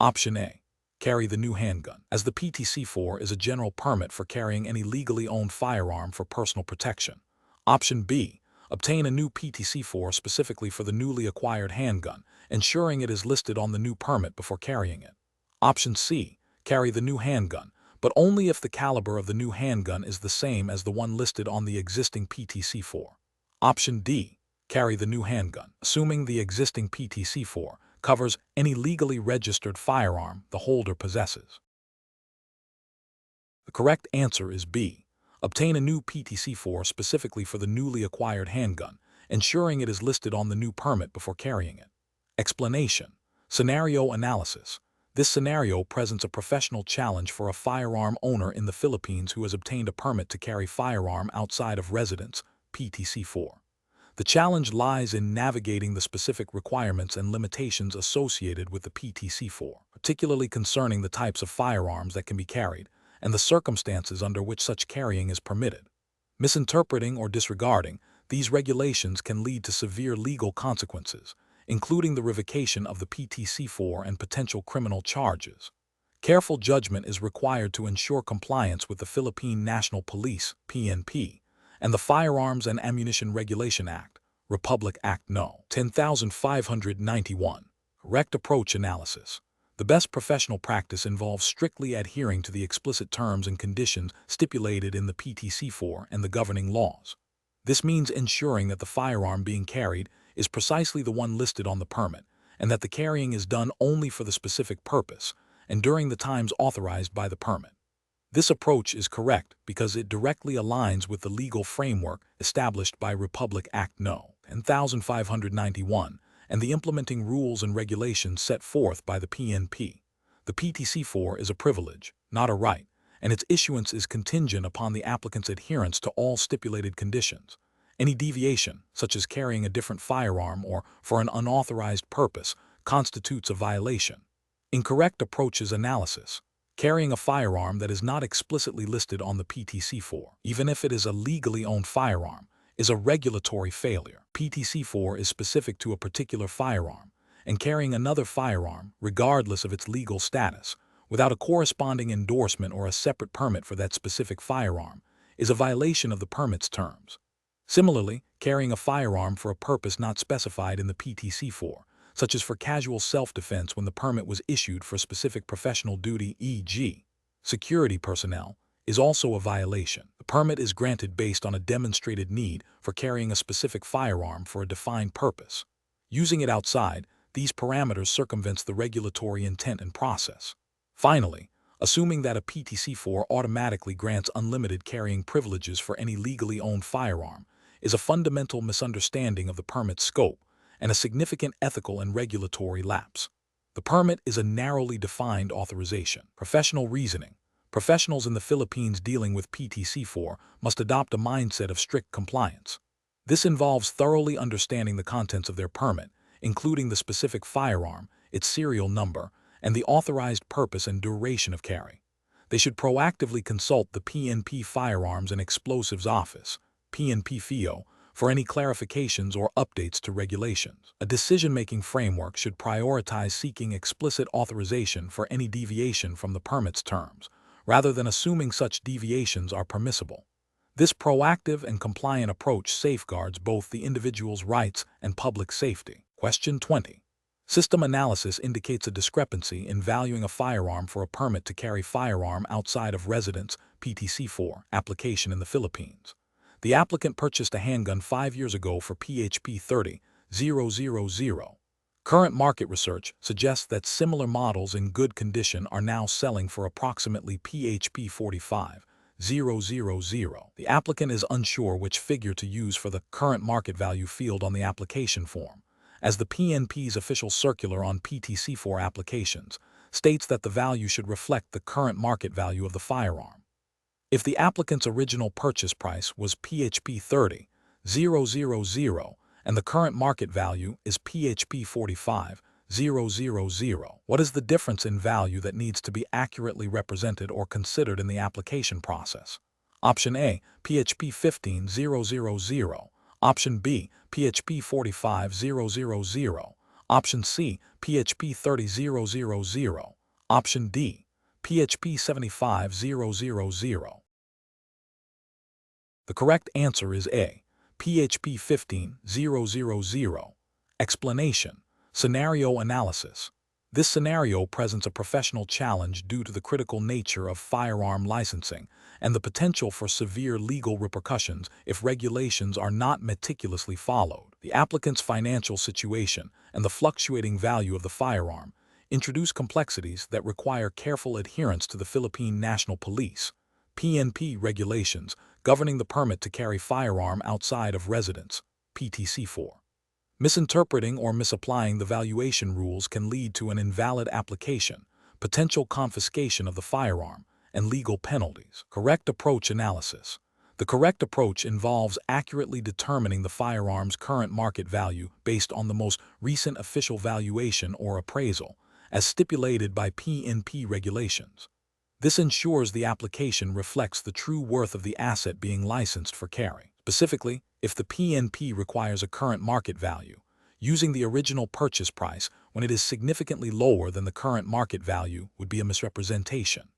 Option A. Carry the new handgun, as the PTCFOR is a general permit for carrying any legally owned firearm for personal protection. Option B. Obtain a new PTCFOR specifically for the newly acquired handgun, ensuring it is listed on the new permit before carrying it. Option C. Carry the new handgun, but only if the caliber of the new handgun is the same as the one listed on the existing PTCFOR. Option D. Carry the new handgun, assuming the existing PTCFOR covers any legally registered firearm the holder possesses. The correct answer is B. Obtain a new PTCFOR specifically for the newly acquired handgun, ensuring it is listed on the new permit before carrying it. Explanation. Scenario analysis. This scenario presents a professional challenge for a firearm owner in the Philippines who has obtained a permit to carry firearm outside of residence, PTCFOR. The challenge lies in navigating the specific requirements and limitations associated with the PTCFOR, particularly concerning the types of firearms that can be carried and the circumstances under which such carrying is permitted. Misinterpreting or disregarding these regulations can lead to severe legal consequences, including the revocation of the PTCFOR and potential criminal charges. Careful judgment is required to ensure compliance with the Philippine National Police (PNP) and the Firearms and Ammunition Regulation Act, Republic Act No. 10,591. Correct approach analysis. The best professional practice involves strictly adhering to the explicit terms and conditions stipulated in the PTCFOR and the governing laws. This means ensuring that the firearm being carried is precisely the one listed on the permit, and that the carrying is done only for the specific purpose and during the times authorized by the permit. This approach is correct because it directly aligns with the legal framework established by Republic Act No. 10,591 and the implementing rules and regulations set forth by the PNP. The PTCFOR is a privilege, not a right, and its issuance is contingent upon the applicant's adherence to all stipulated conditions. Any deviation, such as carrying a different firearm or for an unauthorized purpose, constitutes a violation. Incorrect approaches analysis. Carrying a firearm that is not explicitly listed on the PTCFOR, even if it is a legally owned firearm, is a regulatory failure. PTCFOR is specific to a particular firearm, and carrying another firearm, regardless of its legal status, without a corresponding endorsement or a separate permit for that specific firearm, is a violation of the permit's terms. Similarly, carrying a firearm for a purpose not specified in the PTCFOR, such as for casual self-defense when the permit was issued for specific professional duty, e.g., security personnel, is also a violation. The permit is granted based on a demonstrated need for carrying a specific firearm for a defined purpose. Using it outside these parameters circumvents the regulatory intent and process. Finally, assuming that a PTCFOR automatically grants unlimited carrying privileges for any legally owned firearm is a fundamental misunderstanding of the permit's scope and a significant ethical and regulatory lapse. The permit is a narrowly defined authorization. Professional reasoning. Professionals in the Philippines dealing with PTCFOR must adopt a mindset of strict compliance. This involves thoroughly understanding the contents of their permit, including the specific firearm, its serial number, and the authorized purpose and duration of carry. They should proactively consult the PNP Firearms and Explosives Office, PNP-FIO, for any clarifications or updates to regulations. A decision-making framework should prioritize seeking explicit authorization for any deviation from the permit's terms, rather than assuming such deviations are permissible. This proactive and compliant approach safeguards both the individual's rights and public safety. Question 20. System analysis indicates a discrepancy in valuing a firearm for a permit to carry firearm outside of residence PTCFOR application in the Philippines. The applicant purchased a handgun 5 years ago for PHP 30,000. Current market research suggests that similar models in good condition are now selling for approximately PHP 45,000. The applicant is unsure which figure to use for the current market value field on the application form, as the PNP's official circular on PTCFOR applications states that the value should reflect the current market value of the firearm. If the applicant's original purchase price was PHP 30,000 and the current market value is PHP 45,000, what is the difference in value that needs to be accurately represented or considered in the application process? Option A, PHP 15,000. Option B, PHP 45,000. Option C, PHP 30,000. Option D, PHP 75,000. The correct answer is A, PHP 15,000. Explanation. Scenario analysis. This scenario presents a professional challenge due to the critical nature of firearm licensing and the potential for severe legal repercussions if regulations are not meticulously followed. The applicant's financial situation and the fluctuating value of the firearm introduce complexities that require careful adherence to the Philippine National Police (PNP) regulations governing the permit to carry firearm outside of residence (PTCFOR). Misinterpreting or misapplying the valuation rules can lead to an invalid application, potential confiscation of the firearm, and legal penalties. Correct approach analysis. The correct approach involves accurately determining the firearm's current market value based on the most recent official valuation or appraisal, as stipulated by PNP regulations. This ensures the application reflects the true worth of the asset being licensed for carry. Specifically, if the PNP requires a current market value, Using the original purchase price when it is significantly lower than the current market value would be a misrepresentation.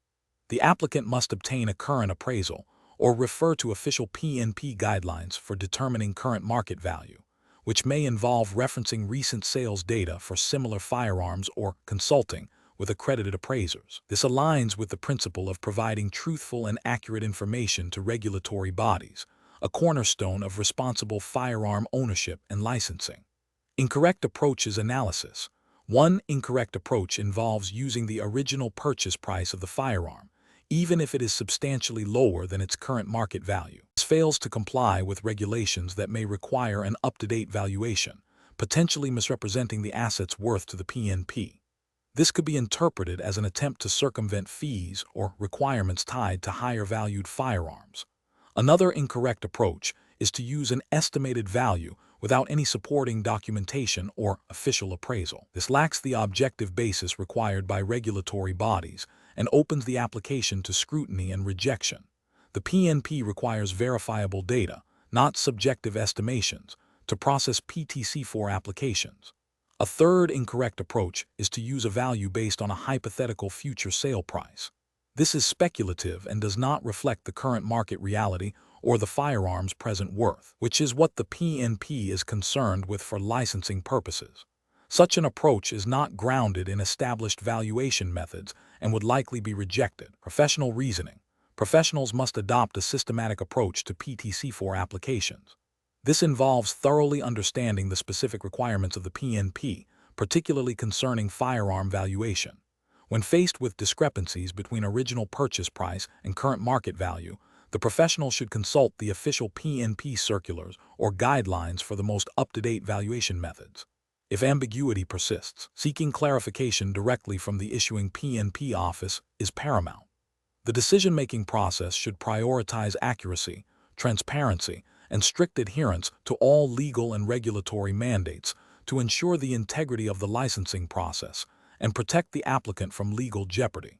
The applicant must obtain a current appraisal or refer to official PNP guidelines for determining current market value, which may involve referencing recent sales data for similar firearms or consulting with accredited appraisers. This aligns with the principle of providing truthful and accurate information to regulatory bodies, a cornerstone of responsible firearm ownership and licensing. Incorrect approaches analysis. One incorrect approach involves using the original purchase price of the firearm, even if it is substantially lower than its current market value. This fails to comply with regulations that may require an up-to-date valuation, potentially misrepresenting the asset's worth to the PNP. This could be interpreted as an attempt to circumvent fees or requirements tied to higher-valued firearms. Another incorrect approach is to use an estimated value without any supporting documentation or official appraisal. This lacks the objective basis required by regulatory bodies and opens the application to scrutiny and rejection. The PNP requires verifiable data, not subjective estimations, to process PTCFOR applications. A third incorrect approach is to use a value based on a hypothetical future sale price. This is speculative and does not reflect the current market reality or the firearm's present worth, which is what the PNP is concerned with for licensing purposes. Such an approach is not grounded in established valuation methods and would likely be rejected. Professional reasoning. Professionals must adopt a systematic approach to PTCFOR applications. This involves thoroughly understanding the specific requirements of the PNP, particularly concerning firearm valuation. When faced with discrepancies between original purchase price and current market value, the professional should consult the official PNP circulars or guidelines for the most up-to-date valuation methods. If ambiguity persists, seeking clarification directly from the issuing PNP office is paramount. The decision-making process should prioritize accuracy, transparency, and strict adherence to all legal and regulatory mandates to ensure the integrity of the licensing process and protect the applicant from legal jeopardy.